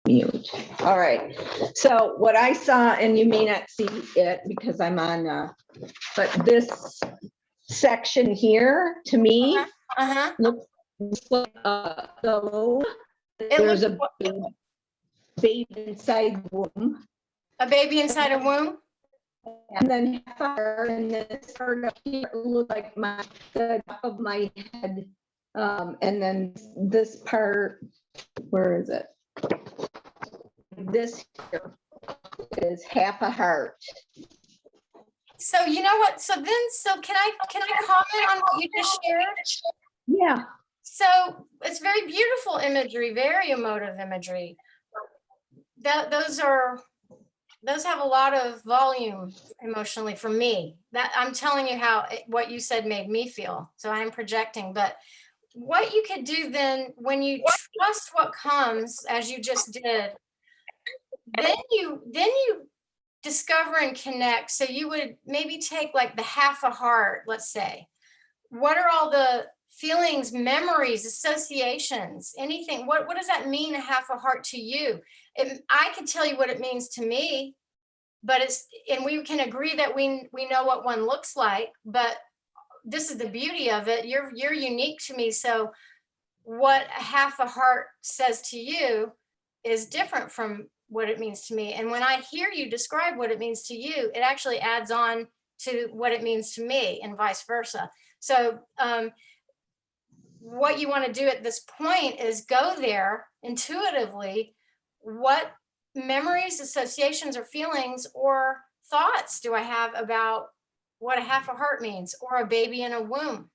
Mute. All right. So what I saw, and you may not see it because I'm on, but this section here, to me, Uh-huh. looks like there's a baby inside the womb. A baby inside a womb? And then and this part up here look like the top of my head. And then this part, where is it? This here is half a heart. So you know what? So can I comment on what you just shared? Yeah. So it's very beautiful imagery, very emotive imagery. Those have a lot of volume emotionally for me. That I'm telling you what you said made me feel. So I'm projecting, but what you could do then, when you trust what comes, as you just did, then you discover and connect. So you would maybe take like the half a heart, let's say. What are all the feelings, memories, associations, anything? What does that mean, a half a heart to you? I can tell you what it means to me, but and we can agree that we know what one looks like, but this is the beauty of it. You're unique to me. So what a half a heart says to you is different from what it means to me. And when I hear you describe what it means to you, it actually adds on to what it means to me and vice versa. So what you want to do at this point is go there intuitively. What memories, associations, or feelings or thoughts do I have about what a half a heart means, or a baby in a womb?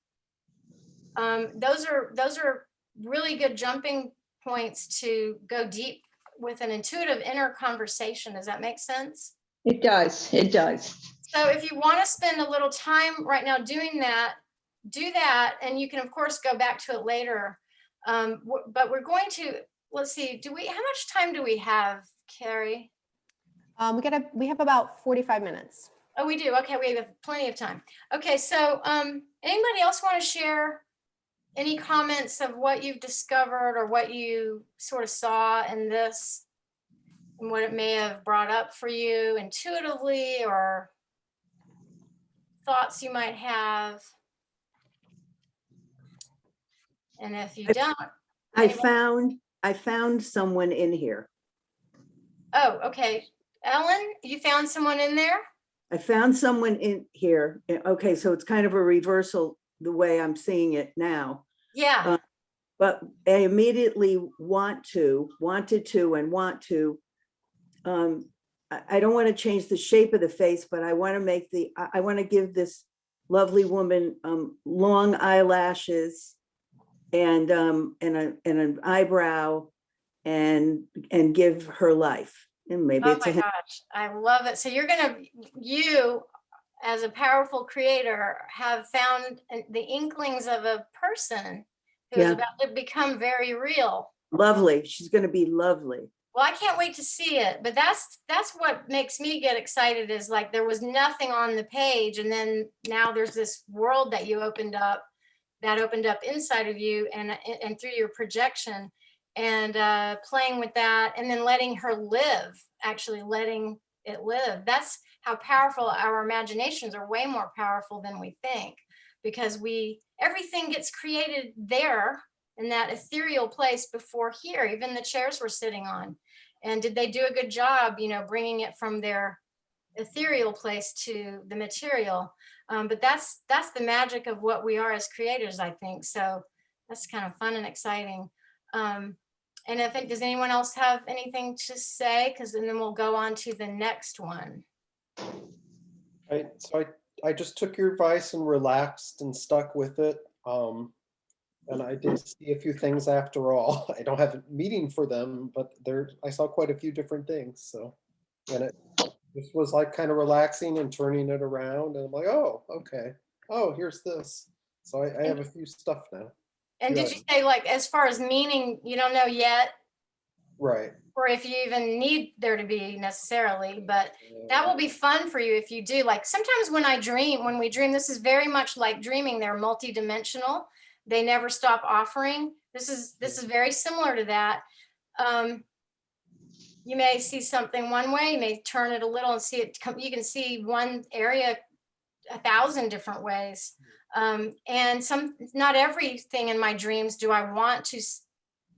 Those are really good jumping points to go deep with an intuitive inner conversation. Does that make sense? It does. It does. So if you want to spend a little time right now doing that, do that. And you can, of course, go back to it later. But we're going to, let's see, how much time do we have, Carrie? We have about 45 minutes. Oh, we do. Okay, we have plenty of time. Okay, so anybody else want to share any comments of what you've discovered or what you sort of saw in this and what it may have brought up for you intuitively or thoughts you might have? And if you don't, I found someone in here. oh, okay. Ellen, you found someone in there? I found someone in here. Okay, so it's kind of a reversal the way I'm seeing it now. Yeah. But I immediately wanted to, and want to. I don't want to change the shape of the face, but I want to make I want to give this lovely woman long eyelashes and an eyebrow and give her life. And maybe Oh it's my a hint. gosh, I love it. So you as a powerful creator have found the inklings of a person who is Yeah. about to become very real. Lovely. She's going to be lovely. Well, I can't wait to see it, but that's what makes me get excited is like there was nothing on the page and then now there's this world that you opened up inside of you and through your projection and playing with that and then letting her live, actually letting it live. That's how powerful our imaginations are, way more powerful than we think, because everything gets created there in that ethereal place before here, even the chairs we're sitting on. And did they do a good job, bringing it from their ethereal place to the material? But that's the magic of what we are as creators, I think. So that's kind of fun and exciting. And I think, does anyone else have anything to say? Because then we'll go on to the next one. I just took your advice and relaxed and stuck with it. And I did see a few things after all. I don't have a meaning for them, but I saw quite a few different things. So, and this was like kind of relaxing and turning it around. And I'm like, oh, okay. Oh, here's this. So I have a few stuff now. And did you say, like, as far as meaning, you don't know yet? Right. Or if you even need there to be necessarily, but that will be fun for you if you do. Like sometimes when we dream, this is very much like dreaming. They're multidimensional. They never stop offering. This is very similar to that. You may see something one way, you may turn it a little and see it. You can see one area 1,000 different ways. And not everything in my dreams do I want to,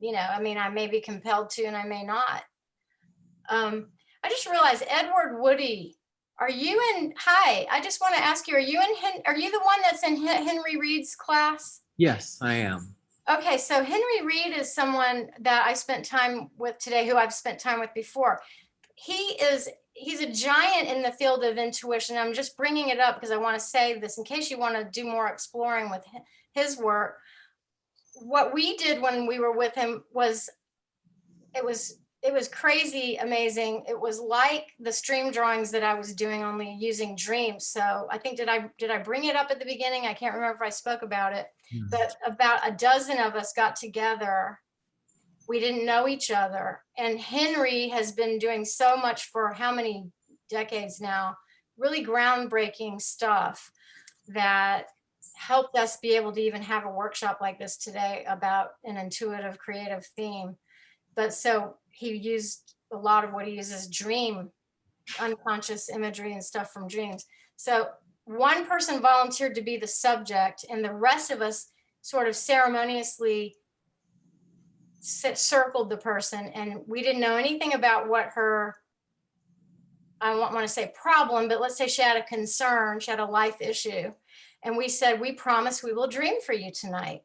I may be compelled to, and I may not. I just realized, Edward Woody, hi, I just want to ask you, are you the one that's in Henry Reed's class? Yes, I am. Okay, so Henry Reed is someone that I spent time with today, who I've spent time with before. He's a giant in the field of intuition. I'm just bringing it up because I want to say this in case you want to do more exploring with his work. What we did when we were with him was, it was crazy amazing. It was like the stream drawings that I was doing, only using dreams. So I think, did I bring it up at the beginning? I can't remember if I spoke about it, but about a dozen of us got together. We didn't know each other. And Henry has been doing so much for how many decades now, really groundbreaking stuff that helped us be able to even have a workshop like this today about an intuitive creative theme. But so he used a lot of what he uses, dream, unconscious imagery and stuff from dreams. So one person volunteered to be the subject and the rest of us sort of ceremoniously circled the person, and we didn't know anything about what her, I don't want to say problem, but let's say she had a concern, she had a life issue. And we said, we promise we will dream for you tonight.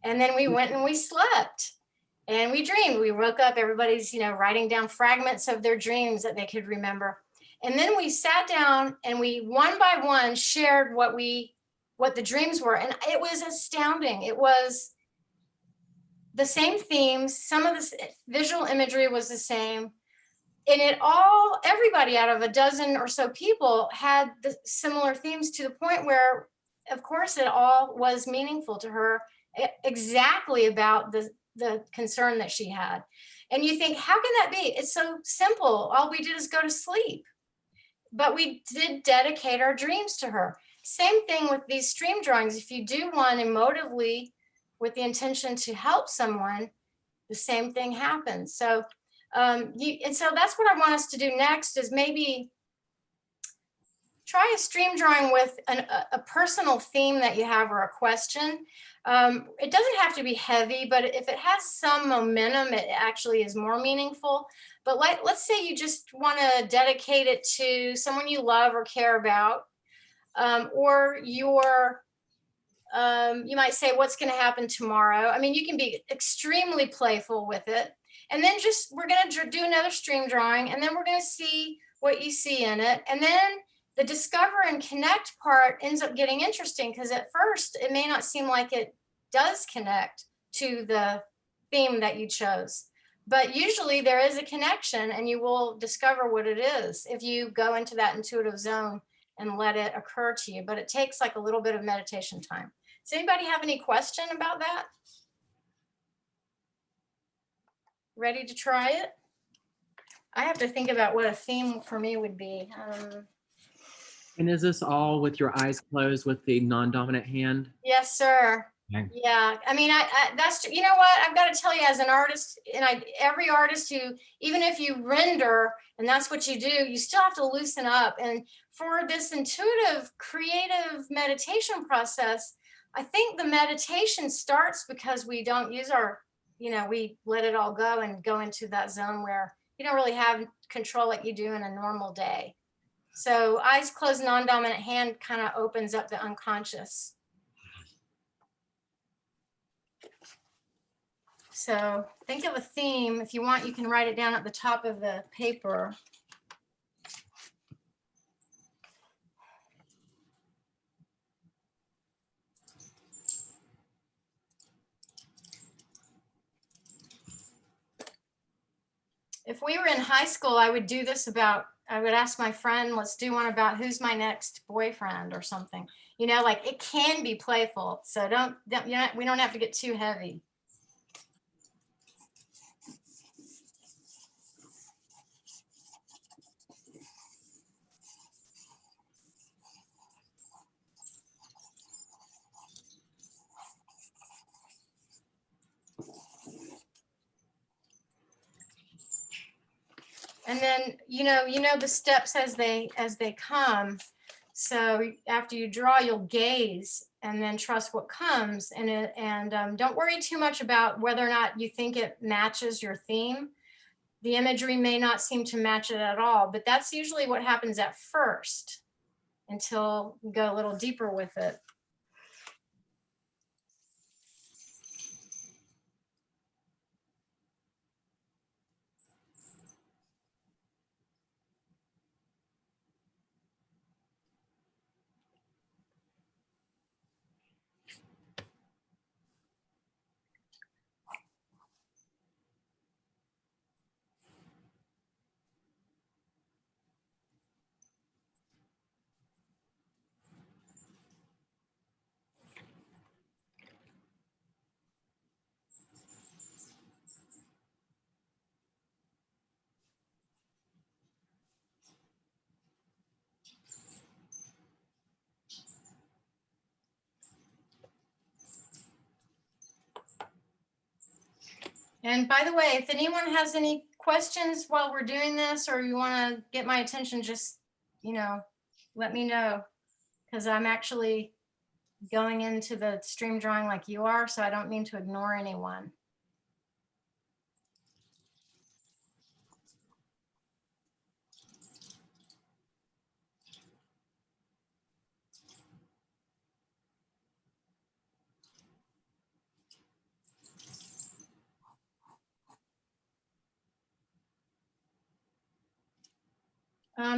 And then we went and we slept. And we dreamed. We woke up, everybody's, writing down fragments of their dreams that they could remember. And then we sat down and we one by one shared what the dreams were. And it was astounding. It was the same themes. Some of the visual imagery was the same. And everybody out of a dozen or so people had the similar themes, to the point where, of course, it all was meaningful to her, exactly about the the concern that she had. And you think, how can that be? It's so simple. All we did is go to sleep. But we did dedicate our dreams to her. Same thing with these stream drawings. If you do one emotively with the intention to help someone, the same thing happens. So, and so that's what I want us to do next is maybe try a stream drawing with a personal theme that you have or a question. It doesn't have to be heavy, but if it has some momentum, it actually is more meaningful. But let's say you just want to dedicate it to someone you love or care about, or you might say, what's going to happen tomorrow? I mean, you can be extremely playful with it. And then we're going to do another stream drawing, and then we're going to see what you see in it. And then the discover and connect part ends up getting interesting because at first it may not seem like it does connect to the theme that you chose. But usually there is a connection and you will discover what it is if you go into that intuitive zone and let it occur to you. But it takes like a little bit of meditation time. Does anybody have any question about that? Ready to try it? I have to think about what a theme for me would be. And is this all with your eyes closed with the non-dominant hand? Yes, sir. Okay. Yeah, I mean, that's, you know what, I've got to tell you as an artist, and every artist who, even if you render, and that's what you do, you still have to loosen up. And for this intuitive, creative meditation process, I think the meditation starts because we don't use our, we let it all go and go into that zone where you don't really have control like you do in a normal day. So eyes closed, non-dominant hand kind of opens up the unconscious. So think of a theme. If you want, you can write it down at the top of the paper. If we were in high school, I would do this I would ask my friend, let's do one about who's my next boyfriend or something. Like it can be playful. So we don't have to get too heavy. And then, the steps as they come. So after you draw, you'll gaze and then trust what comes. And don't worry too much about whether or not you think it matches your theme. The imagery may not seem to match it at all, but that's usually what happens at first until you go a little deeper with it. And by the way, if anyone has any questions while we're doing this, or you want to get my attention, just, let me know, because I'm actually going into the stream drawing like you are, so I don't mean to ignore anyone.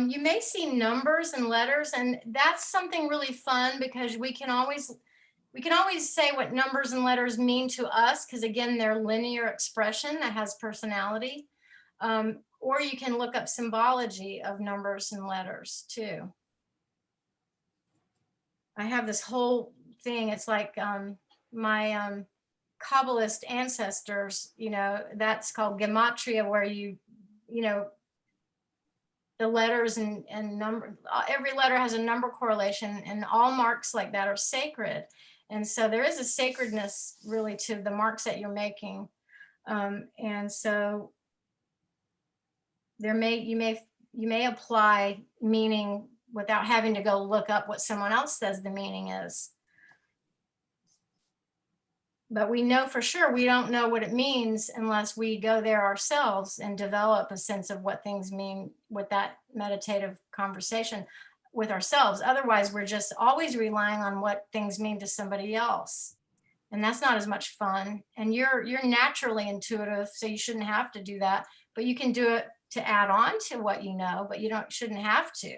You may see numbers and letters, and that's something really fun because we can always say what numbers and letters mean to us, because again, they're linear expression that has personality. Or you can look up symbology of numbers and letters too. I have this whole thing. It's like my Kabbalist ancestors, that's called gematria, where the letters and number, every letter has a number correlation, and all marks like that are sacred. And so there is a sacredness really to the marks that you're making. And so you may apply meaning without having to go look up what someone else says the meaning is. But we know for sure we don't know what it means unless we go there ourselves and develop a sense of what things mean with that meditative conversation with ourselves. Otherwise, we're just always relying on what things mean to somebody else. And that's not as much fun. And you're naturally intuitive, so you shouldn't have to do that. But you can do it to add on to what you know, but you shouldn't have to.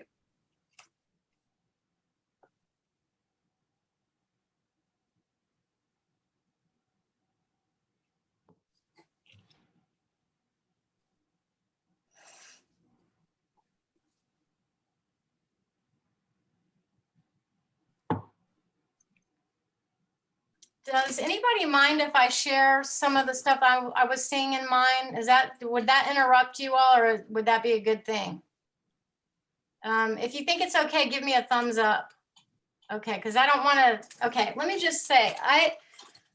Does anybody mind if I share some of the stuff I was seeing in mine? Would that interrupt you all, or would that be a good thing? If you think it's okay, give me a thumbs up. Okay, because I don't want to, okay, let me just say,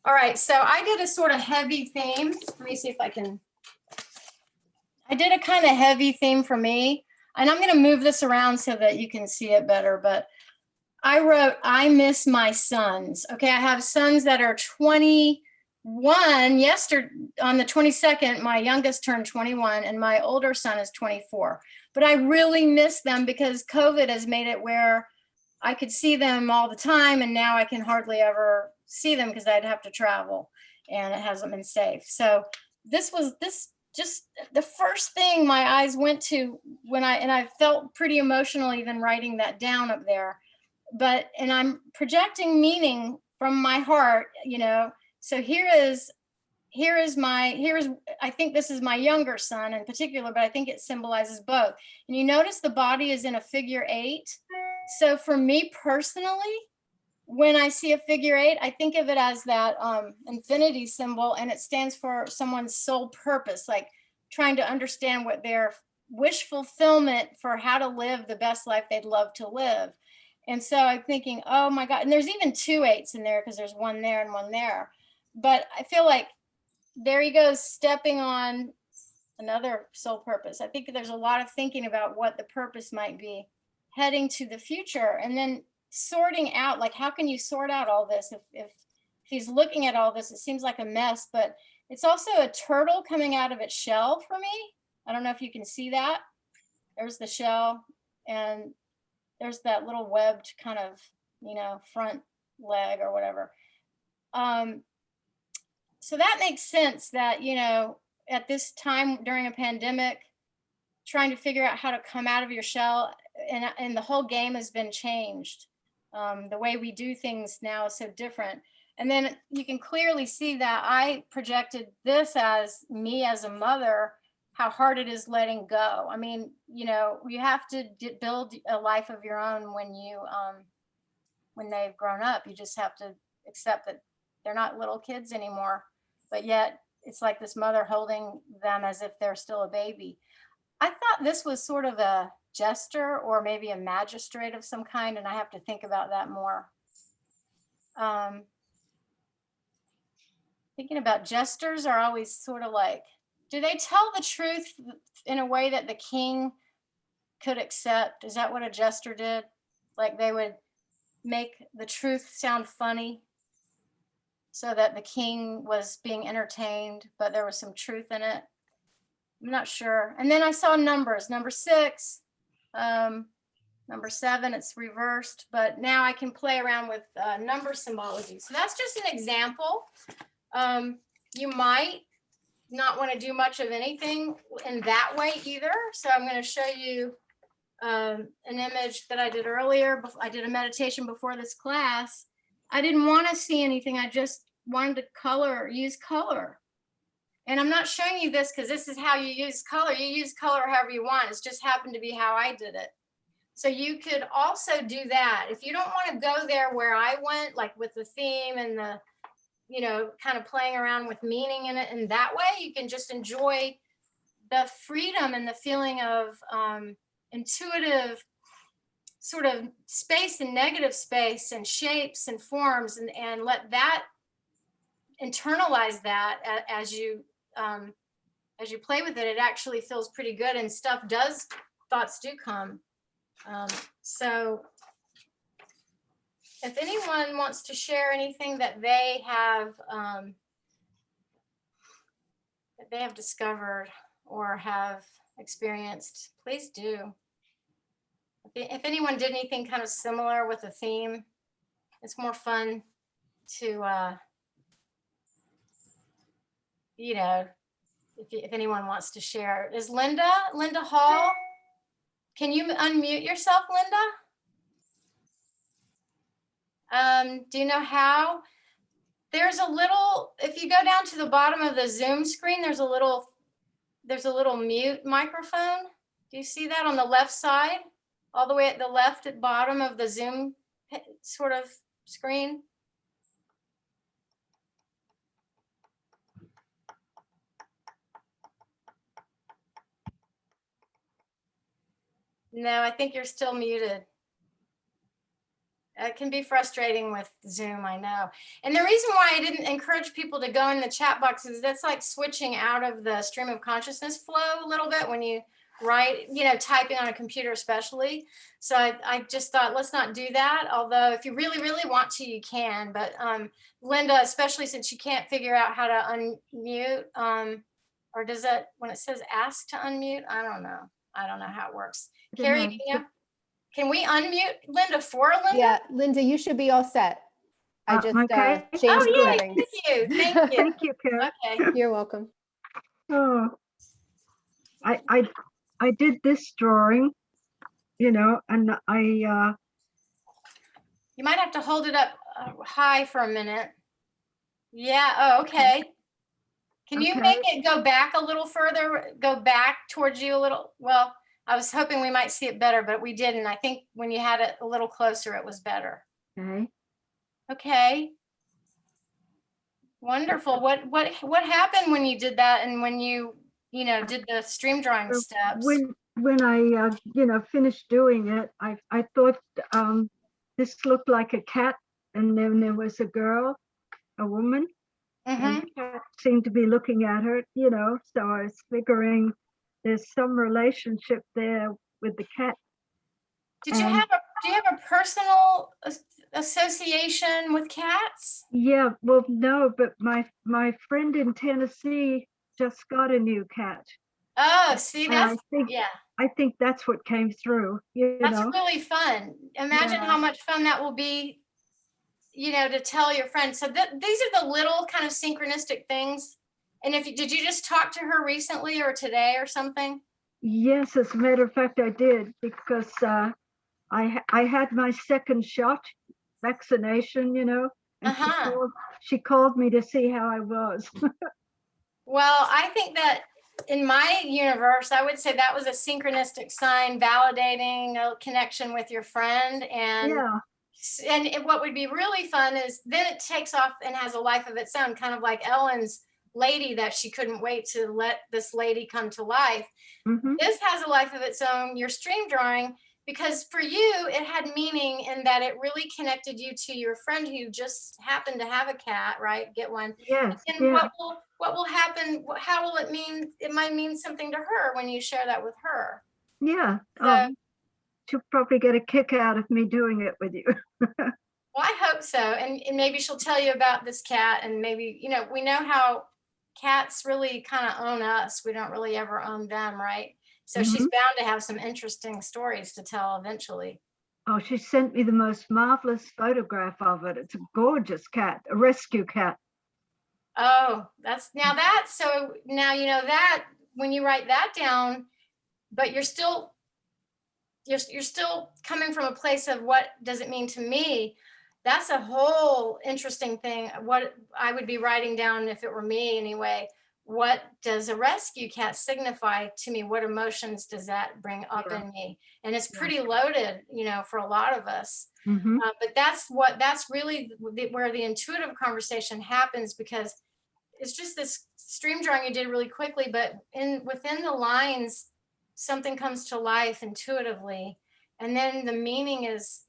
all right, so I did a sort of heavy theme. Let me see if I did a kind of heavy theme for me, and I'm going to move this around so that you can see it better, but I wrote, I miss my sons. Okay, I have sons that are 21. Yesterday, on the 22nd, my youngest turned 21, and my older son is 24. But I really miss them because COVID has made it where I could see them all the time, and now I can hardly ever see them because I'd have to travel, and it hasn't been safe. So this just the first thing my eyes went to when I felt pretty emotional even writing that down up there. And I'm projecting meaning from my heart, so I think this is my younger son in particular, but I think it symbolizes both. And you notice the body is in a figure 8. So for me personally, when I see a figure 8, I think of it as that infinity symbol, and it stands for someone's sole purpose, like trying to understand what their wish fulfillment for how to live the best life they'd love to live. And so I'm thinking, oh my God, and there's even 2 8s in there because there's one there and one there. But I feel like there he goes, stepping on another soul purpose. I think there's a lot of thinking about what the purpose might be heading to the future, and then sorting out, like, how can you sort out all this? If he's looking at all this, it seems like a mess, but it's also a turtle coming out of its shell for me. I don't know if you can see that. There's the shell, and there's that little webbed kind of, front leg or whatever. So that makes sense that, at this time during a pandemic, trying to figure out how to come out of your shell, and the whole game has been changed. The way we do things now is so different. And then you can clearly see that I projected this as me as a mother, how hard it is letting go. I mean, you have to build a life of your own when they've grown up. You just have to accept that they're not little kids anymore, but yet it's like this mother holding them as if they're still a baby. I thought this was sort of a jester or maybe a magistrate of some kind, and I have to think about that more. Thinking about jesters are always sort of like, do they tell the truth in a way that the king could accept? Is that what a jester did? Like they would make the truth sound funny so that the king was being entertained, but there was some truth in it. I'm not sure. And then I saw numbers, number 6, number 7, it's reversed, but now I can play around with number symbology. So that's just an example. You might not want to do much of anything in that way either. So I'm going to show you an image that I did earlier. I did a meditation before this class. I didn't want to see anything. I just wanted to use color. And I'm not showing you this because this is how you use color. You use color however you want. It's just happened to be how I did it. So you could also do that. If you don't want to go there where I went, like with the theme and the kind of playing around with meaning in it. And that way you can just enjoy the freedom and the feeling of intuitive sort of space and negative space and shapes and forms, and let that internalize that as you play with it. It actually feels pretty good, and thoughts do come. So if anyone wants to share anything that they have discovered or have experienced, please do. If anyone did anything kind of similar with a theme, it's more fun to, if anyone wants to share. Is Linda Hall? Can you unmute yourself, Linda? Do you know how? There's a little, if you go down to the bottom of the Zoom screen, there's a little mute microphone. Do you see that on the left side? All the way at the left at bottom of the Zoom sort of screen? No, I think you're still muted. It can be frustrating with Zoom, I know. And the reason why I didn't encourage people to go in the chat box is that's like switching out of the stream of consciousness flow a little bit when you write, typing on a computer especially. So I just thought, let's not do that. Although if you really, really want to, you can. But Linda, especially since you can't figure out how to unmute, or does that, when it says ask to unmute, I don't know how it works. Carrie, can we unmute Linda for Linda? Yeah, Linda, you should be all set. I just okay. changed the yay, settings. Thank you. Thank you, Karen. Okay. You're welcome. Oh, I did this drawing, and You might have to hold it up high for a minute. Yeah. Oh, okay. Can you Okay. make it go back a little further? Go back towards you a little? Well, I was hoping we might see it better, but we didn't. I think when you had it a little closer, it was better. Okay. Okay. Wonderful. What happened when you did that, and when you did the stream drawing steps? When I finished doing it, I thought this looked like a cat, and then there was a girl, a woman, and the cat seemed to be looking at her, so I was figuring there's some relationship there with the cat. Do you have a personal association with cats? Yeah, well, no, but my friend in Tennessee just got a new cat. Oh, see, And yeah. I think that's what came through. That's really fun. Imagine how much fun that will be, to tell your friends. So these are the little kind of synchronistic things. And did you just talk to her recently or today or something? Yes, as a matter of fact, I did, because I had my second shot, vaccination, and she called me to see how I was. Well, I think that in my universe, I would say that was a synchronistic sign validating a connection with your friend. And what would be really fun is then it takes off and has a life of its own, kind of like Ellen's lady that she couldn't wait to let this lady come to life. This has a life of its own, your stream drawing, because for you, it had meaning in that it really connected you to your friend who just happened to have a cat, right? Get one. Yes. And what will happen? How will it mean? It might mean something to her when you share that with her. Yeah. So, she'll probably get a kick out of me doing it with you. well, I hope so. And maybe she'll tell you about this cat, and maybe, we know how cats really kind of own us. We don't really ever own them, right? So she's bound to have some interesting stories to tell eventually. Oh, she sent me the most marvelous photograph of it. It's a gorgeous cat, a rescue cat. Oh, so now you know that when you write that down, but you're still coming from a place of what does it mean to me? That's a whole interesting thing. What I would be writing down if it were me anyway. what does a rescue cat signify to me? What emotions does that bring up Yeah. in me? And it's Yeah. pretty loaded, for a lot of us. Mhm. But that's really where the intuitive conversation happens, because it's just this stream drawing you did really quickly, but within the lines, something comes to life intuitively. And then the meaning is,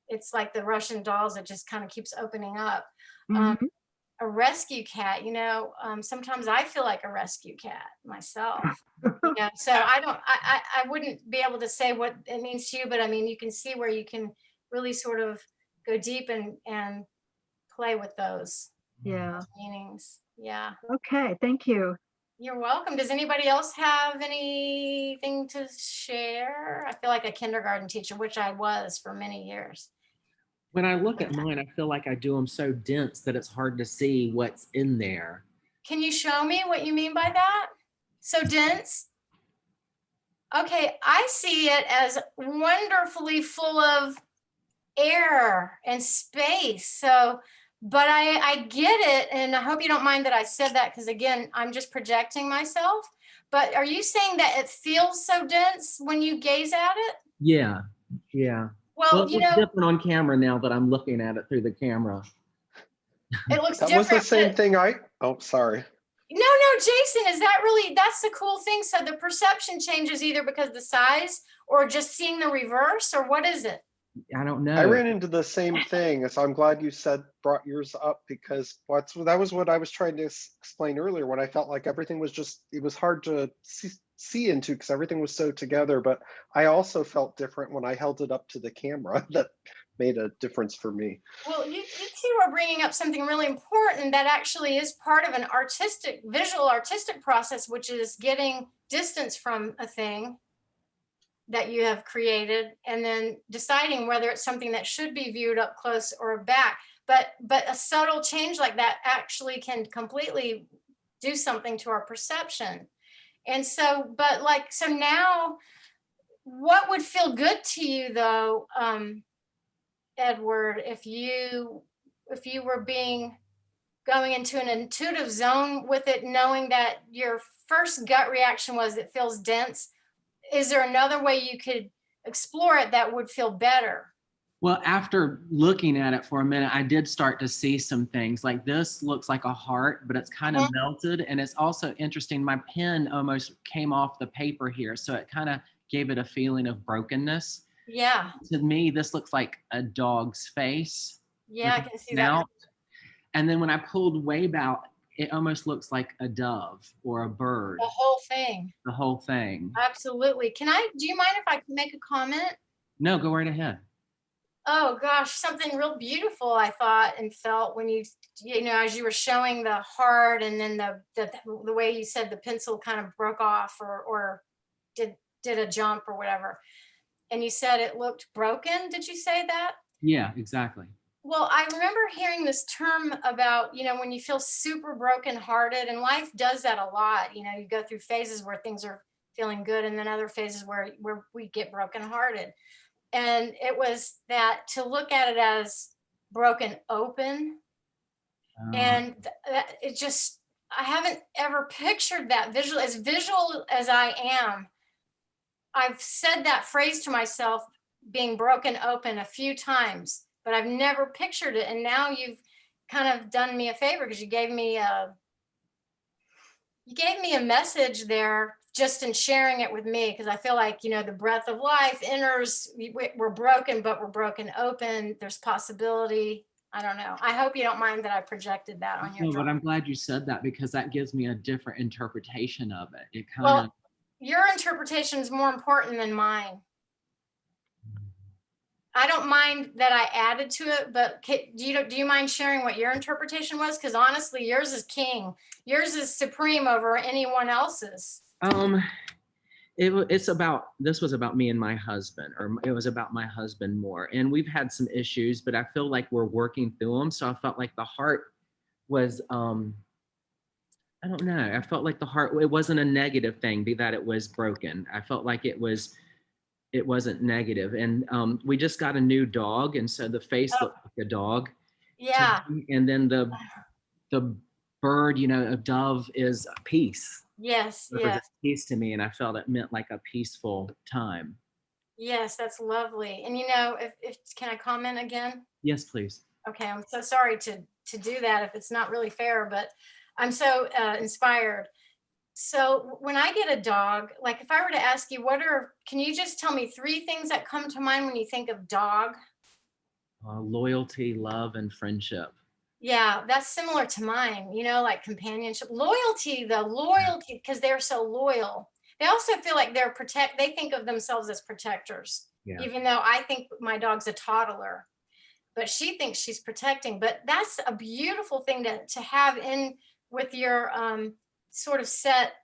it's like the Russian dolls, it just kind of keeps opening up. Mhm. A rescue cat, sometimes I feel like a rescue cat myself. So I wouldn't be able to say what it means to you, but I mean, you can see where you can really sort of go deep and play with those Yeah. meanings. Yeah, Okay, thank you. you're welcome. Does anybody else have anything to share? I feel like a kindergarten teacher, which I was for many years. When I look at mine, I feel like I do them so dense that it's hard to see what's in there. Can you show me what you mean by that? So dense? Okay, I see it as wonderfully full of air and space. So, but I get it. And I hope you don't mind that I said that, because again, I'm just projecting myself. But are you saying that it feels so dense when you gaze at it? Yeah, yeah. Well, Well, it's different on camera now that I'm looking at it through the camera. it looks That different. was the same but- thing oh, sorry. No, Jason, that's the cool thing. So the perception changes either because of the size or just seeing the reverse, or what is it? I don't know. I ran into the same thing, so I'm glad you brought yours up, because that was what I was trying to explain earlier, when I felt like everything was it was hard to see into because everything was so together. But I also felt different when I held it up to the camera. That made a difference for me. Well, you two are bringing up something really important that actually is part of an visual artistic process, which is getting distance from a thing that you have created and then deciding whether it's something that should be viewed up close or back. But a subtle change like that actually can completely do something to our perception. And so, so now, what would feel good to you though, Edward, if you were going into an intuitive zone with it, knowing that your first gut reaction was it feels dense? Is there another way you could explore it that would feel better? Well, after looking at it for a minute, I did start to see some things. Like this looks like a heart, but it's kind of melted. And it's also interesting, my pen almost came off the paper here. So it kind of gave it a feeling of brokenness. Yeah. To me, this looks like a dog's face. Yeah, I can see Snout. that. And then when I pulled way out, it almost looks like a dove or a bird. The whole thing. The whole thing. Absolutely. Do you mind if I can make a comment? No, go right ahead. Oh gosh, something real beautiful I thought and felt when as you were showing the heart, and then the way you said the pencil kind of broke off or did a jump or whatever. And you said it looked broken. Did you say that? Yeah, exactly. Well, I remember hearing this term about, when you feel super brokenhearted, and life does that a lot. You go through phases where things are feeling good, and then other phases where we get brokenhearted. And it was that to look at it as broken open. And it just, I haven't ever pictured that visual as I am. I've said that phrase to myself, being broken open, a few times, but I've never pictured it. And now you've kind of done me a favor, because you gave me a message there just in sharing it with me, because I feel like, the breath of life enters, we're broken, but we're broken open. There's possibility. I don't know. I hope you don't mind that I projected that on your No, drawing. but I'm glad you said that, because that gives me a different interpretation of it. It kind Well, of. your interpretation is more important than mine. I don't mind that I added to it, but do you mind sharing what your interpretation was? Because honestly, yours is king. Yours is supreme over anyone else's. This was about me and my husband, or it was about my husband more. And we've had some issues, but I feel like we're working through them. So I felt like the heart was, I don't know. I felt like the heart, it wasn't a negative thing, be that it was broken. I felt like it wasn't negative. And we just got a new dog. And so the face looked like a dog. Yeah. And then bird, you know, a dove is peace. Yes, Represents yes, peace to me, and I felt it meant like a peaceful time. yes, that's lovely. And you know, if can I comment again? Yes, please. Okay, I'm so sorry to do that if it's not really fair, but I'm so inspired. So when I get a dog, like if I were to ask you, can you just tell me 3 things that come to mind when you think of dog? Loyalty, love, and friendship. Yeah, that's similar to mine, you know, like companionship. Loyalty, the loyalty, because they're so loyal. They also feel like they think of themselves as protectors, Yeah. even though I think my dog's a toddler, but she thinks she's protecting. But that's a beautiful thing to have in with your sort of set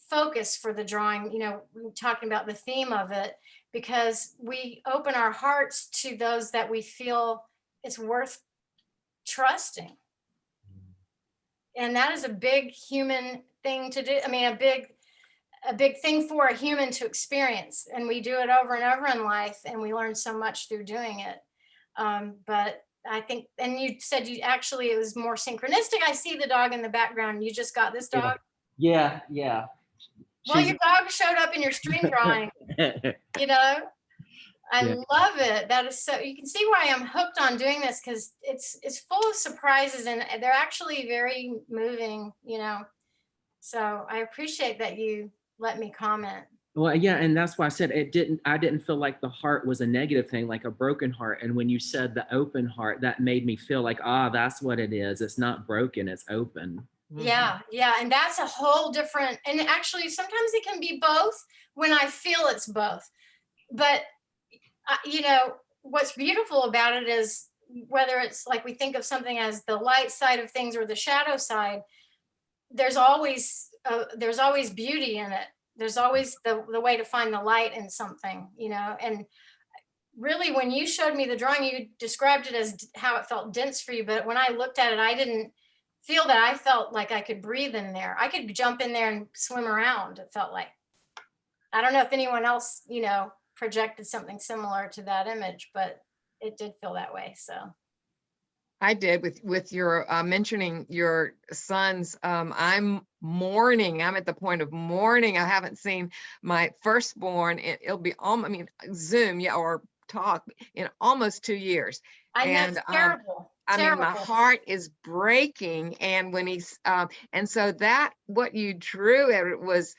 focus for the drawing, you know, talking about the theme of it, because we open our hearts to those that we feel it's worth trusting. And that is a big human thing to do. I mean, a big thing for a human to experience. And we do it over and over in life, and we learn so much through doing it. But I think, and you said it was more synchronistic. I see the dog in the background. You just got this dog? Yeah. Well, your dog showed up in your stream drawing, you know? I Yeah. love it. That is so, you can see why I'm hooked on doing this, because it's full of surprises and they're actually very moving, you know? So I appreciate that you let me comment. Well, yeah, and that's why I said I didn't feel like the heart was a negative thing, like a broken heart. And when you said the open heart, that made me feel like, that's what it is. It's not broken, it's open. Yeah, yeah. And that's a whole different, and actually sometimes it can be both when I feel it's both. But, you know, what's beautiful about it is whether it's like we think of something as the light side of things or the shadow side, there's always beauty in it. There's always the way to find the light in something, you know. And really, when you showed me the drawing, you described it as how it felt dense for you. But when I looked at it, I didn't feel that. I felt like I could breathe in there. I could jump in there and swim around. It felt like, I don't know if anyone else, you know, projected something similar to that image, but it did feel that way. So I did with your mentioning your sons. I'm mourning. I'm at the point of mourning. I haven't seen my firstborn. It'll be I mean, Zoom, yeah, or talk in almost 2 years. I know, And it's terrible. I mean, my Terrible. heart is breaking. And when he's and so that what you drew it was,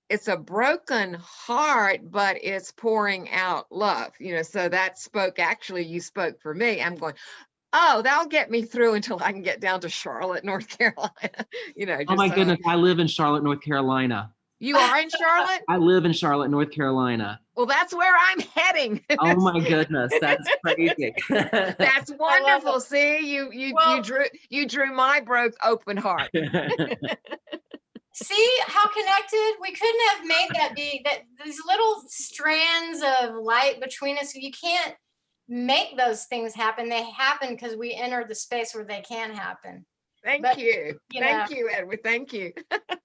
it's a broken heart, but it's pouring out love, you know. So that you spoke for me. I'm going, oh, that'll get me through until I can get down to Charlotte, North Carolina. You know, Oh my goodness, I live in Charlotte, North Carolina. You are in Charlotte? I live in Charlotte, North Carolina. Well, that's where I'm heading. Oh my goodness, that's crazy. That's wonderful. See, you drew my open heart. See how connected? We couldn't have made that these little strands of light between us. You can't make those things happen. They happen because we enter the space where they can happen. Thank you. Thank you, Edward. Thank you.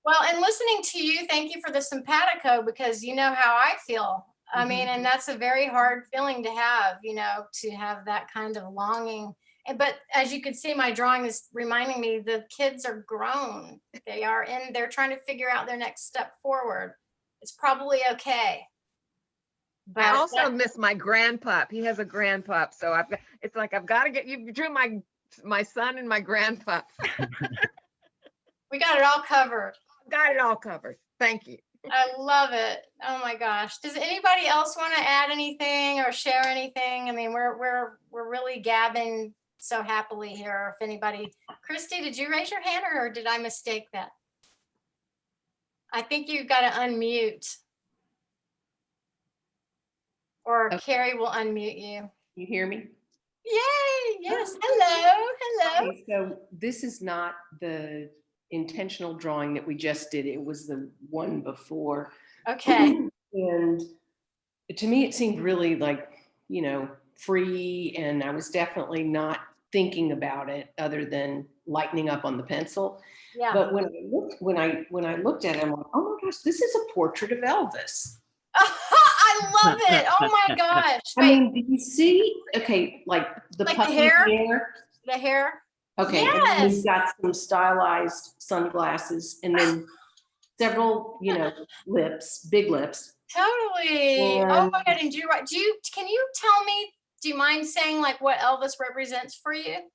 Well, and listening to you, thank you for the simpatico, because you know how I feel. I mean, and that's a very hard feeling to have, you know, to have that kind of longing. But as you can see, my drawing is reminding me the kids are grown. They're trying to figure out their next step forward. It's probably okay. But I also miss my grandpup. He has a grandpup. So I've got to get, you drew my son and my grandpup. We got it all covered. Got it all covered. Thank you. I love it. Oh my gosh. Does anybody else want to add anything or share anything? I mean, we're really gabbing so happily here. If anybody, Christy, did you raise your hand or did I mistake that? I think you've got to unmute. Or Okay. Carrie will unmute you. You hear me? Yay! Yes. Hello. Okay, so this is not the intentional drawing that we just did. It was the one before. Okay. And to me, it seemed really like, you know, free. And I was definitely not thinking about it other than lightening up on the pencil. Yeah. But when I looked at it, I'm like, oh my gosh, this is a portrait of Elvis. I love it. Oh my gosh. I mean, do you see? Okay, like the Like puffy the hair? hair. The hair? Okay, and then Yes. we've got some stylized sunglasses and then several, lips, big lips. Totally. Oh And my God. And can you tell me, do you mind saying like what Elvis represents for you?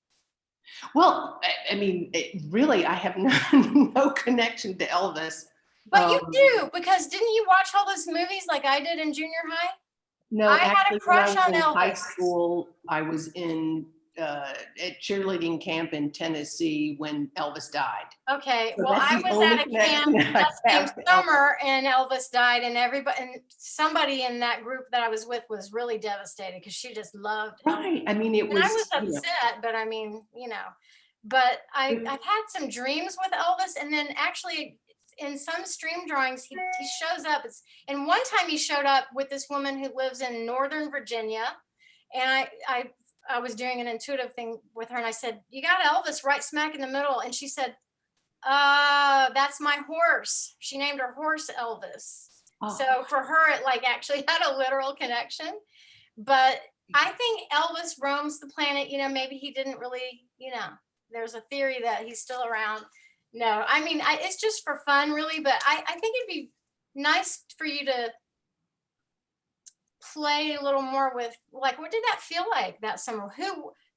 well, I mean, really, I have no connection to Elvis. But you do, because didn't you watch all those movies like I did in junior high? No, I had a actually, when crush I was on in high Elvis. school, I was in at cheerleading camp in Tennessee when Elvis died. Okay, So well, that's I the was only at a camp connection I that same have to Elvis. summer and Elvis died, and somebody in that group that I was with was really devastated because she just loved Elvis. Right. I mean, it And I was, was upset, but I mean, but I've had some dreams with Elvis, and then actually in some stream drawings, he shows up. And one time he showed up with this woman who lives in Northern Virginia, and I was doing an intuitive thing with her, and I said, "You got Elvis right smack in the middle," and she said, "That's my horse." She named her horse Elvis. Oh. So for her, it like actually had a literal connection. But I think Elvis roams the planet. Maybe he didn't really, there's a theory that he's still around. No, I mean, it's just for fun, really. But I think it'd be nice for you to play a little more with, like, what did that feel like that summer?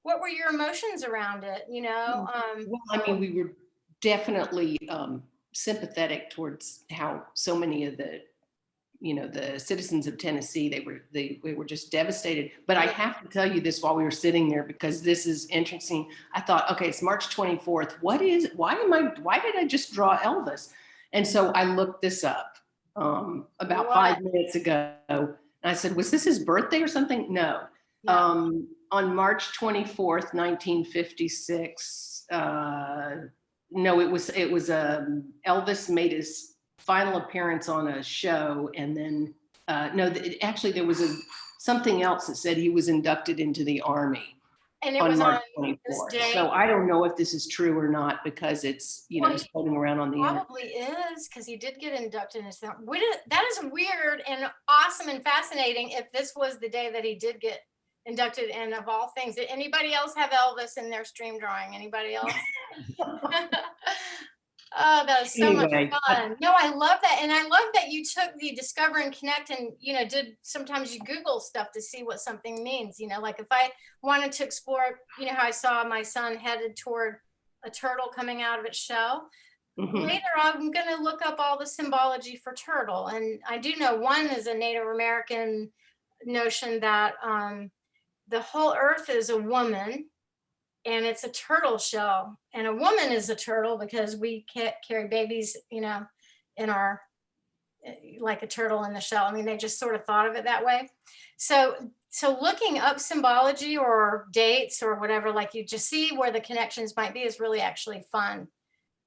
What were your emotions around it? Well, I mean, we were definitely sympathetic towards how so many of the citizens of Tennessee, they were just devastated. But I have to tell you this while we were sitting there, because this is interesting. I thought, okay, it's March 24th. Why did I just draw Elvis? And so I looked this up about 5 minutes ago. And I said, was this his birthday or something? No. Yeah. On March 24th, 1956, no, it was Elvis made his final appearance on a show, and then actually there was something else that said he was inducted into the Army, and it was March 24th. So I don't know if this is true or not, because it's it's floating around on the internet. Probably is, because he did get inducted into that is weird and awesome and fascinating if this was the day that he did get inducted. And of all things, did anybody else have Elvis in their stream drawing? Anybody else? Oh, that was so much fun. No, I love that. And I love that you took the discover and connect and, sometimes you Google stuff to see what something means. Like if I wanted to explore, how I saw my son headed toward a turtle coming out of its shell. Mm-hmm. Later, I'm going to look up all the symbology for turtle. And I do know one is a Native American notion that the whole earth is a woman, and it's a turtle shell, and a woman is a turtle because we can't carry babies, in our, like a turtle in the shell. I mean, they just sort of thought of it that way. So looking up symbology or dates or whatever, like you just see where the connections might be, is really actually fun.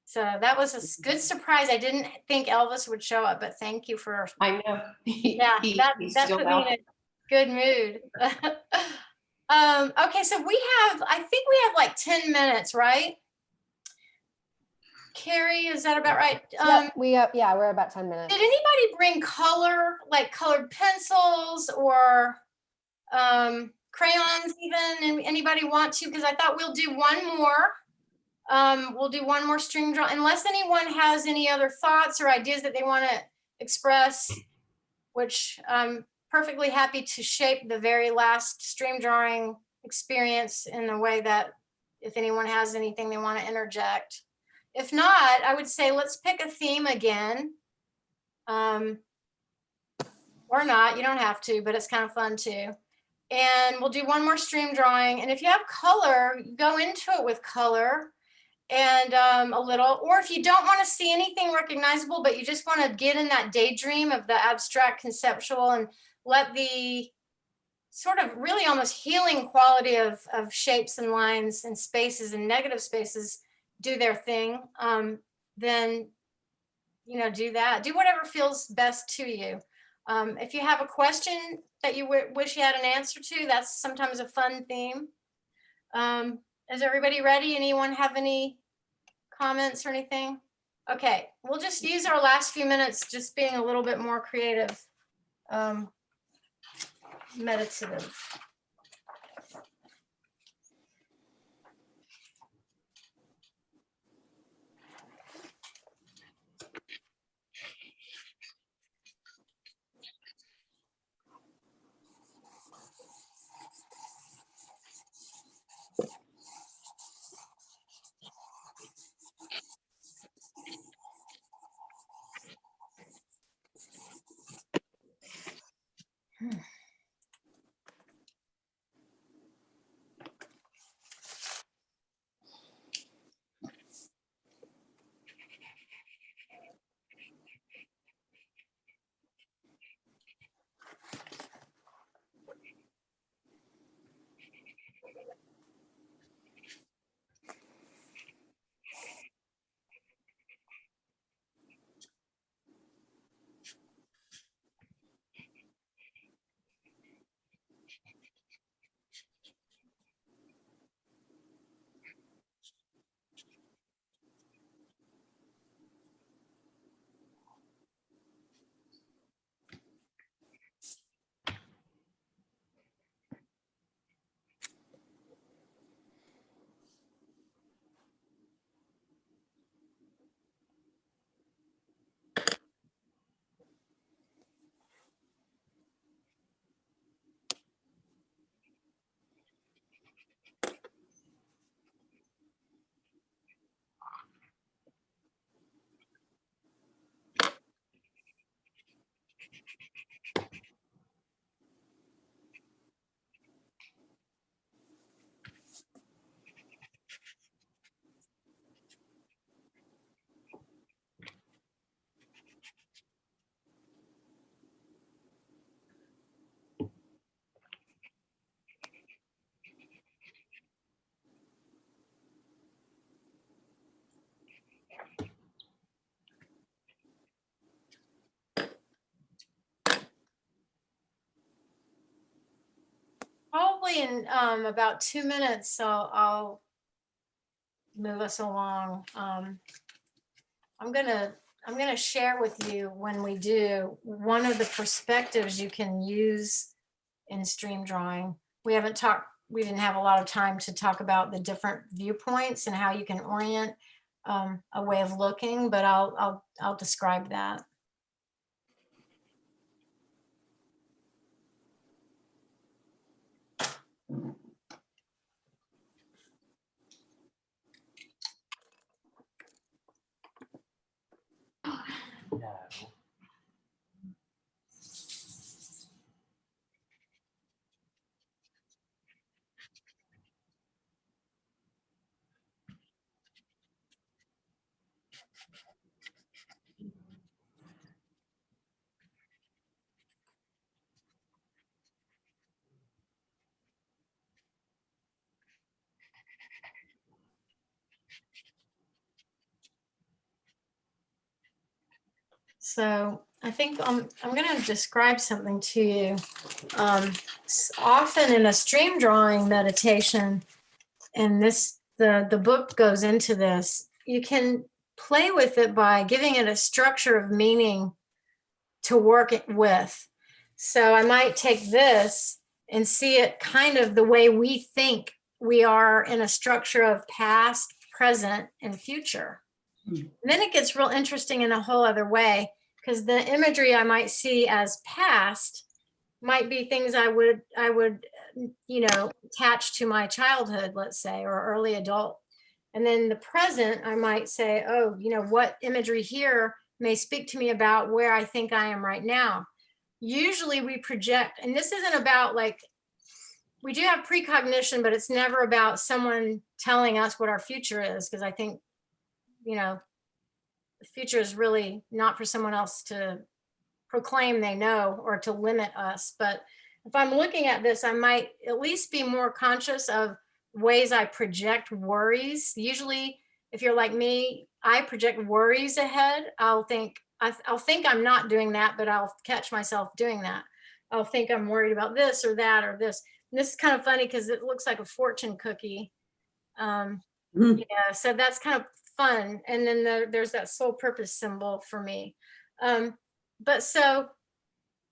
So that was a good surprise. I didn't think Elvis would show up, but thank you for. I know. That put me in a good mood. Okay, so I think we have like 10 minutes, right? Carrie, is that about right? We're about 10 minutes. Did anybody bring color, like colored pencils or crayons even? Anybody want to? Because I thought we'll do one more. We'll do one more stream draw, unless anyone has any other thoughts or ideas that they want to express, which I'm perfectly happy to shape the very last stream drawing experience in a way that if anyone has anything they want to interject. If not, I would say let's pick a theme again. Or not, you don't have to, but it's kind of fun too. And we'll do one more stream drawing. And if you have color, go into it with color. And a little, or if you don't want to see anything recognizable, but you just want to get in that daydream of the abstract conceptual and let the sort of really almost healing quality of shapes and lines and spaces and negative spaces do their thing, then, do that. Do whatever feels best to you. If you have a question that you wish you had an answer to, that's sometimes a fun theme. Is everybody ready? Anyone have any comments or anything? Okay, we'll just use our last few minutes just being a little bit more creative, meditative. probably in about 2 minutes, so I'll move us along. I'm gonna share with you when we do one of the perspectives you can use in stream drawing. We didn't have a lot of time to talk about the different viewpoints and how you can orient a way of looking, but I'll describe that. So I think I'm going to describe something to you. Often in a stream drawing meditation, and the book goes into this, you can play with it by giving it a structure of meaning to work it with. So I might take this and see it kind of the way we think we are in a structure of past, present, and future. And then it gets real interesting in a whole other way, because the imagery I might see as past might be things I would attach to my childhood, let's say, or early adult. And then the present, I might say, oh, what imagery here may speak to me about where I think I am right now. Usually we project, and this isn't about we do have precognition, but it's never about someone telling us what our future is, because I think, the future is really not for someone else to proclaim they know or to limit us. But if I'm looking at this, I might at least be more conscious of ways I project worries. Usually, if you're like me, I project worries ahead. I'll think I'm not doing that, but I'll catch myself doing that. I'll think I'm worried about this or that or this. And this is kind of funny because it looks like a fortune cookie. So that's kind of fun. And then there's that soul purpose symbol for me. But so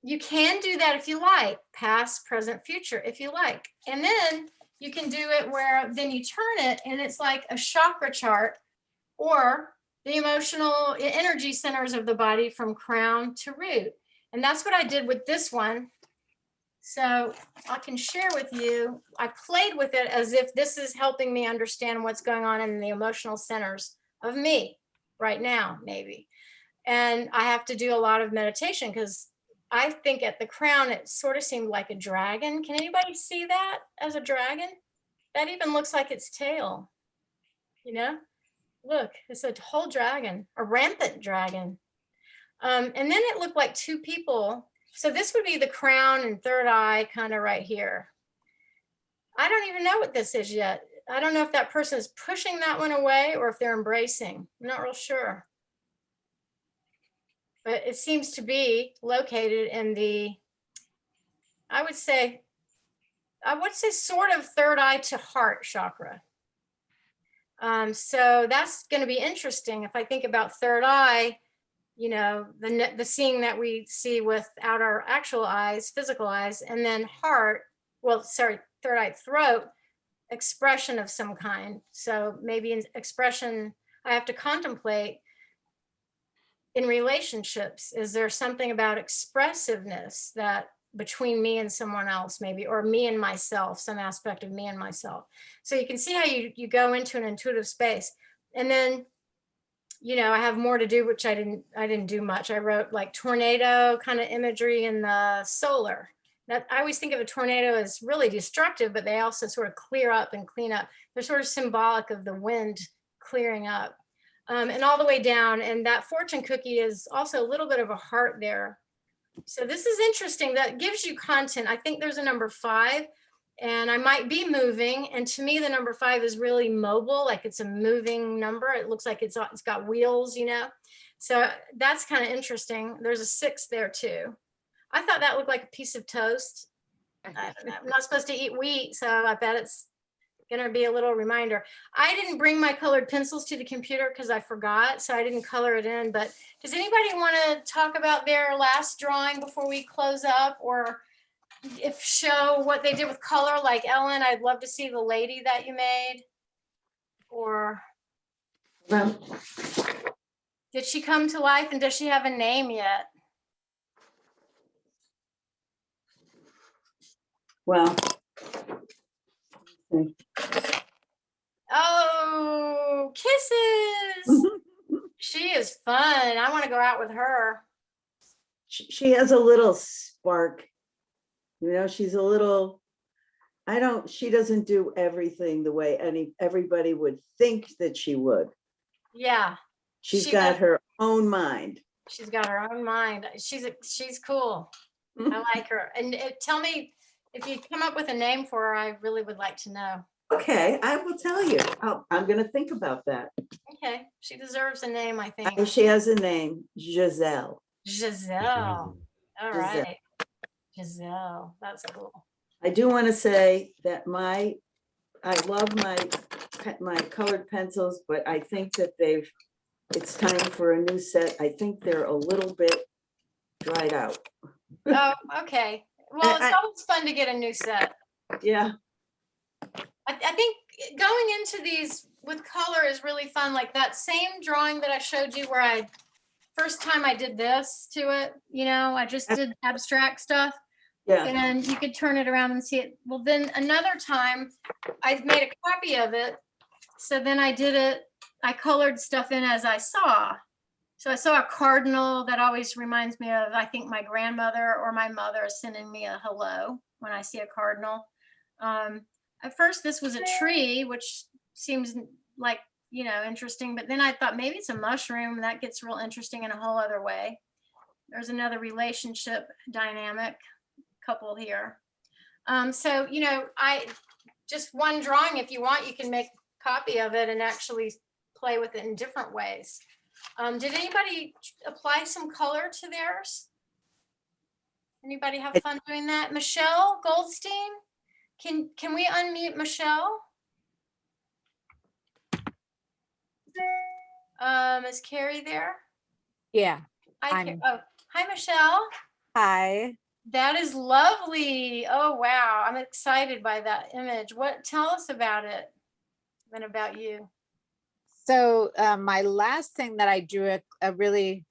you can do that if you like, past, present, future, if you like. And then you can do it where then you turn it and it's like a chakra chart, or the emotional energy centers of the body from crown to root. And that's what I did with this one. So I can share with you, I played with it as if this is helping me understand what's going on in the emotional centers of me right now, maybe. And I have to do a lot of meditation because I think at the crown, it sort of seemed like a dragon. Can anybody see that as a dragon? That even looks like its tail, Look, it's a whole dragon, a rampant dragon. And then it looked like two people. So this would be the crown and third eye kind of right here. I don't even know what this is yet. I don't know if that person is pushing that one away or if they're embracing. I'm not real sure. But it seems to be located in the, I would say sort of third eye to heart chakra. So that's going to be interesting. If I think about third eye, the seeing that we see without our actual eyes, physical eyes, and then heart, third eye, throat, expression of some kind. So maybe in expression, I have to contemplate in relationships. Is there something about expressiveness that between me and someone else, maybe, or me and myself, some aspect of me and myself? So you can see how you go into an intuitive space. And then I have more to do, which I didn't do much. I wrote like tornado kind of imagery in the solar. That I always think of a tornado as really destructive, but they also sort of clear up and clean up. They're sort of symbolic of the wind clearing up, and all the way down. And that fortune cookie is also a little bit of a heart there. So this is interesting. That gives you content. I think there's a number 5. And I might be moving. And to me, the number 5 is really mobile, like it's a moving number. It looks like it's got wheels, So that's kind of interesting. There's a 6 there too. I thought that looked like a piece of toast. I'm not supposed to eat wheat, so I bet it's gonna be a little reminder. I didn't bring my colored pencils to the computer because I forgot, so I didn't color it in. But does anybody want to talk about their last drawing before we close up, or if show what they did with color? Like Ellen, I'd love to see the lady that you made. Or Well, did she come to life, and does she have a name yet? well. Oh, kisses. She is fun. I want to go out with her. She has a little spark. She's a little, she doesn't do everything the way everybody would think that she would. Yeah. She's got her own mind. She's got her own mind. She's cool. I like her. And tell me, if you come up with a name for her, I really would like to know. Okay, I will tell you. I'm going to think about that. Okay. She deserves a name, I think. She has a name, Giselle. Giselle. All right. Giselle. That's cool. I do want to say that I love my colored pencils, but I think that it's time for a new set. I think they're a little bit dried out. Oh, okay. Well, it's always fun to get a new set. Yeah. I think going into these with color is really fun. Like that same drawing that I showed you where first time I did this to it, I just did abstract stuff. Yeah. And you could turn it around and see it. Well, then another time I made a copy of it. So then I colored stuff in as I saw. So I saw a cardinal that always reminds me of, I think, my grandmother or my mother sending me a hello when I see a cardinal. At first, this was a tree, which seems like, interesting. But then I thought maybe it's a mushroom. That gets real interesting in a whole other way. There's another relationship dynamic couple here. So, I just one drawing, if you want, you can make a copy of it and actually play with it in different ways. Did anybody apply some color to theirs? Anybody have fun doing that? Michelle Goldstein, can we unmute Michelle? Is Carrie there? Yeah. Hi, Michelle. Hi. That is lovely. Oh, wow. I'm excited by that image. Tell us about it and about you. So my last thing that I drew a really,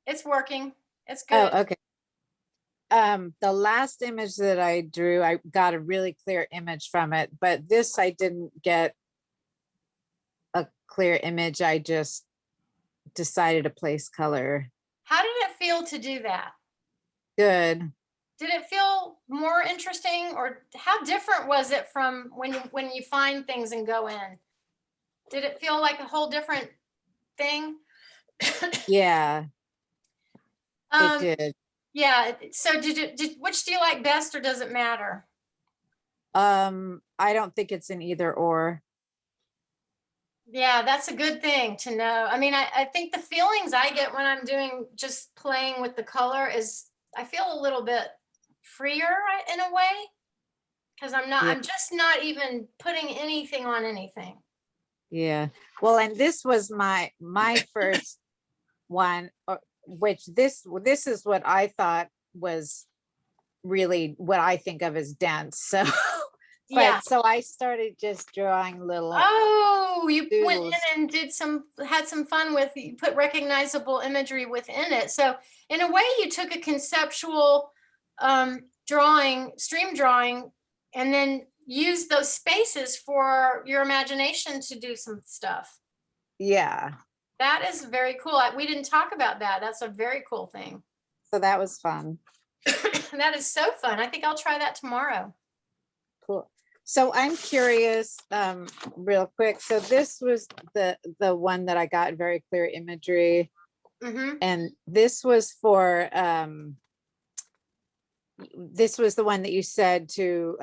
it's working. It's good. Oh, okay. The last image that I drew, I got a really clear image from it, but this, I didn't get a clear image. I just decided to place color. How did it feel to do that? Good. Did it feel more interesting, or how different was it from when you find things and go in? Did it feel like a whole different thing? Yeah. It did. Yeah. So which do you like best, or does it matter? I don't think it's an either or. Yeah, that's a good thing to know. I mean, I think the feelings I get when I'm just playing with the color is I feel a little bit freer in a way, because I'm just not even putting anything on anything. Yeah. Well, and this was my first one, which this is what I thought was really what I think of as dense. So Yeah. So I started just drawing little. Oh, you doodles. went in and had some fun with, you put recognizable imagery within it. So in a way, you took a conceptual stream drawing, and then used those spaces for your imagination to do some stuff. Yeah. That is very cool. We didn't talk about that. That's a very cool thing. So that was fun. That is so fun. I think I'll try that tomorrow. Cool. So I'm curious, real quick. So this was the one that I got very clear imagery. Mm-hmm. And this was for, this was the one that you said to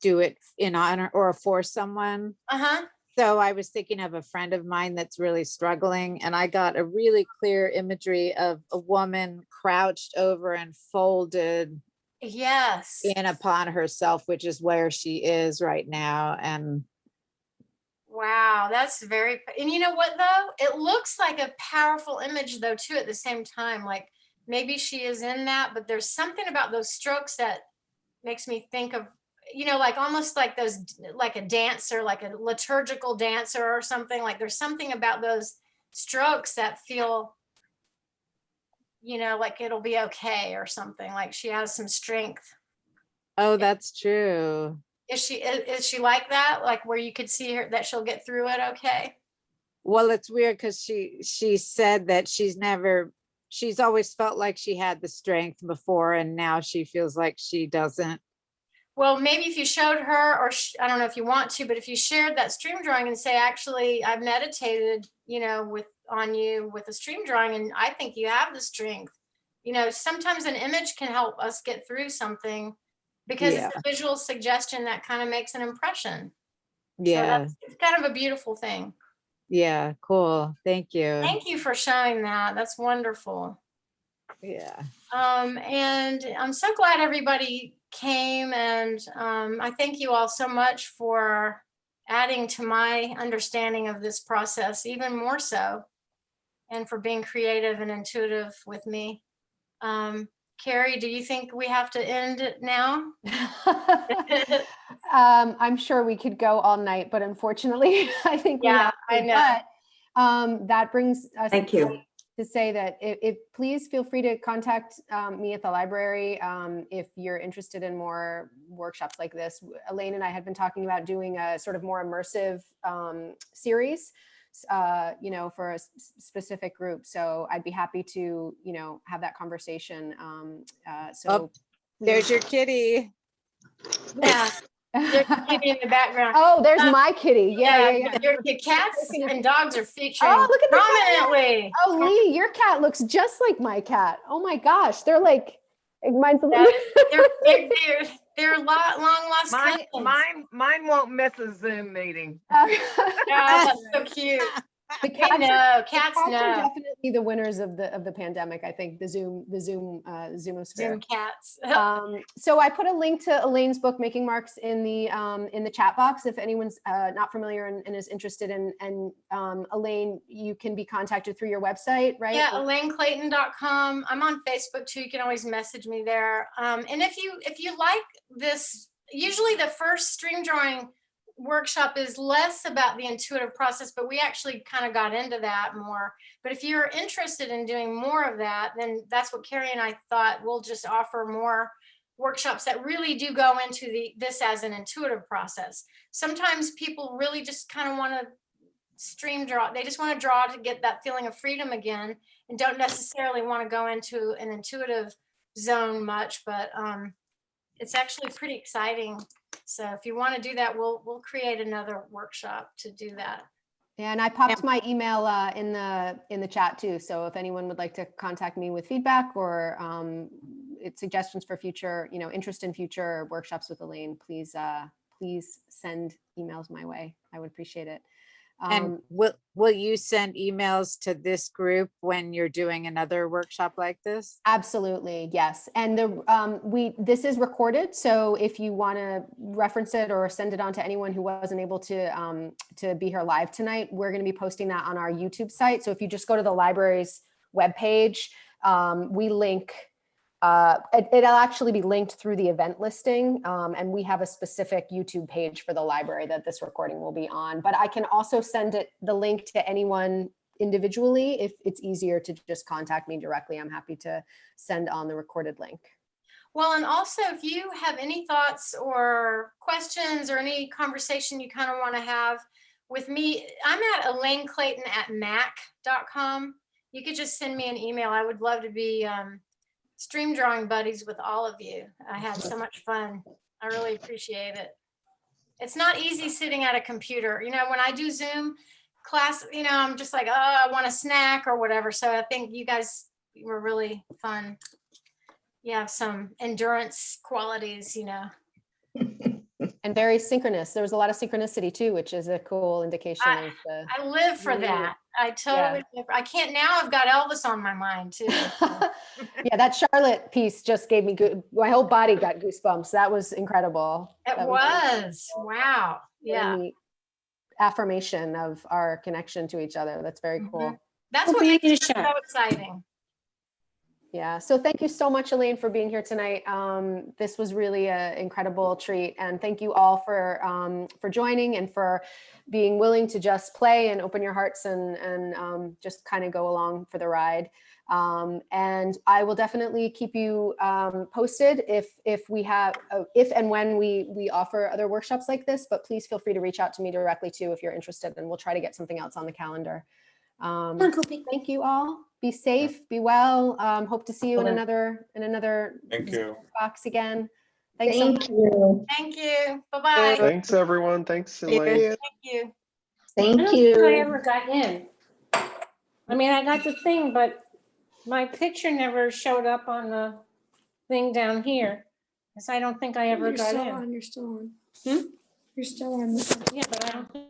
do it in honor or for someone. Uh-huh. So I was thinking of a friend of mine that's really struggling, and I got a really clear imagery of a woman crouched over and folded Yes. in upon herself, which is where she is right now. And Wow, that's very, and you know what though? It looks like a powerful image though too at the same time. Like maybe she is in that, but there's something about those strokes that makes me think of, like almost like those, like a dancer, like a liturgical dancer or something. Like there's something about those strokes that feel, like it'll be okay or something. Like she has some strength. oh, that's true. Is she like that? Like where you could see her that she'll get through it okay? Well, it's weird because she said that she's always felt like she had the strength before, and now she feels like she doesn't. Well, maybe if you showed her, or I don't know if you want to, but if you shared that stream drawing and say, actually, I've meditated, on you with a stream drawing, and I think you have the strength. Sometimes an image can help us get through something because Yeah. it's a visual suggestion that kind of makes an impression. So Yeah. it's kind of a beautiful thing. Yeah. Cool. Thank you. Thank you for showing that. That's wonderful. Yeah. And I'm so glad everybody came, and I thank you all so much for adding to my understanding of this process even more so, and for being creative and intuitive with me. Carrie, do you think we have to end it now? I'm sure we could go all night, but unfortunately, I think we have to. I know. But that brings us Thank you. to say that if please feel free to contact me at the library if you're interested in more workshops like this. Elaine and I had been talking about doing a sort of more immersive series, for a specific group. So I'd be happy to, have that conversation. There's your kitty. Yeah. There's a kitty in the background. Oh, there's my kitty. Yeah. Your cats and dogs are featuring look at the cat. prominently. Oh, Lee, your cat looks just like my cat. Oh my gosh, they're like mine's a little. They're long lost cousins. Mine won't miss a Zoom meeting. That's so cute. The cats Cats know. are definitely the winners of the pandemic. I think the Zoom cats. So I put a link to Elaine's book, Making Marks, in the chat box. If anyone's not familiar and is interested in, Elaine, you can be contacted through your website, right? Yeah, ElaineClayton.com. I'm on Facebook too. You can always message me there. And if you like this, usually the first stream drawing workshop is less about the intuitive process, but we actually kind of got into that more. But if you're interested in doing more of that, then that's what Carrie and I thought. We'll just offer more workshops that really do go into this as an intuitive process. Sometimes people really just kind of want to stream draw. They just want to draw to get that feeling of freedom again, and don't necessarily want to go into an intuitive zone much, but it's actually pretty exciting. So if you want to do that, we'll create another workshop to do that. Yeah, and I popped my email in the chat too. So if anyone would like to contact me with feedback or suggestions for future, interest in future workshops with Elaine, please send emails my way. I would appreciate it. And will you send emails to this group when you're doing another workshop like this? Absolutely, yes. And this is recorded, so if you want to reference it or send it on to anyone who wasn't able to be here live tonight, we're going to be posting that on our YouTube site. So if you just go to the library's webpage, we link. It'll actually be linked through the event listing, and we have a specific YouTube page for the library that this recording will be on. But I can also send the link to anyone individually if it's easier to just contact me directly. I'm happy to send on the recorded link. Well, and also if you have any thoughts or questions or any conversation you kind of want to have with me, I'm at ElaineClayton@mac.com. You could just send me an email. I would love to be stream drawing buddies with all of you. I had so much fun. I really appreciate it. It's not easy sitting at a computer. When I do Zoom class, I'm just like, oh, I want a snack or whatever. So I think you guys were really fun. You have some endurance qualities, And very synchronous. There was a lot of synchronicity too, which is a cool indication of the. I live for that. I totally, I can't now. I've got Elvis on my mind too. Yeah, that Charlotte piece just gave me my whole body got goosebumps. That was incredible. It That was. Wow. really Yeah. neat affirmation of our connection to each other. That's very cool. That's what makes it so exciting. Yeah. So thank you so much, Elaine, for being here tonight. This was really an incredible treat, and thank you all for joining and for being willing to just play and open your hearts and just kind of go along for the ride. And I will definitely keep you posted if we have if and when we offer other workshops like this. But please feel free to reach out to me directly too if you're interested, and we'll try to get something else on the calendar. Thank you all. Be safe, be well. Hope to see you in another Thank you. box again. Thanks so much. Thank you. Thank you. Bye-bye. Thanks, everyone. Thanks, Elaine. Thank you. I Thank don't think I you. ever got in. I mean, I got the thing, but my picture never showed up on the thing down here. Because I don't think I ever got in. You're still on. Hmm? You're still on. Yeah, but I don't think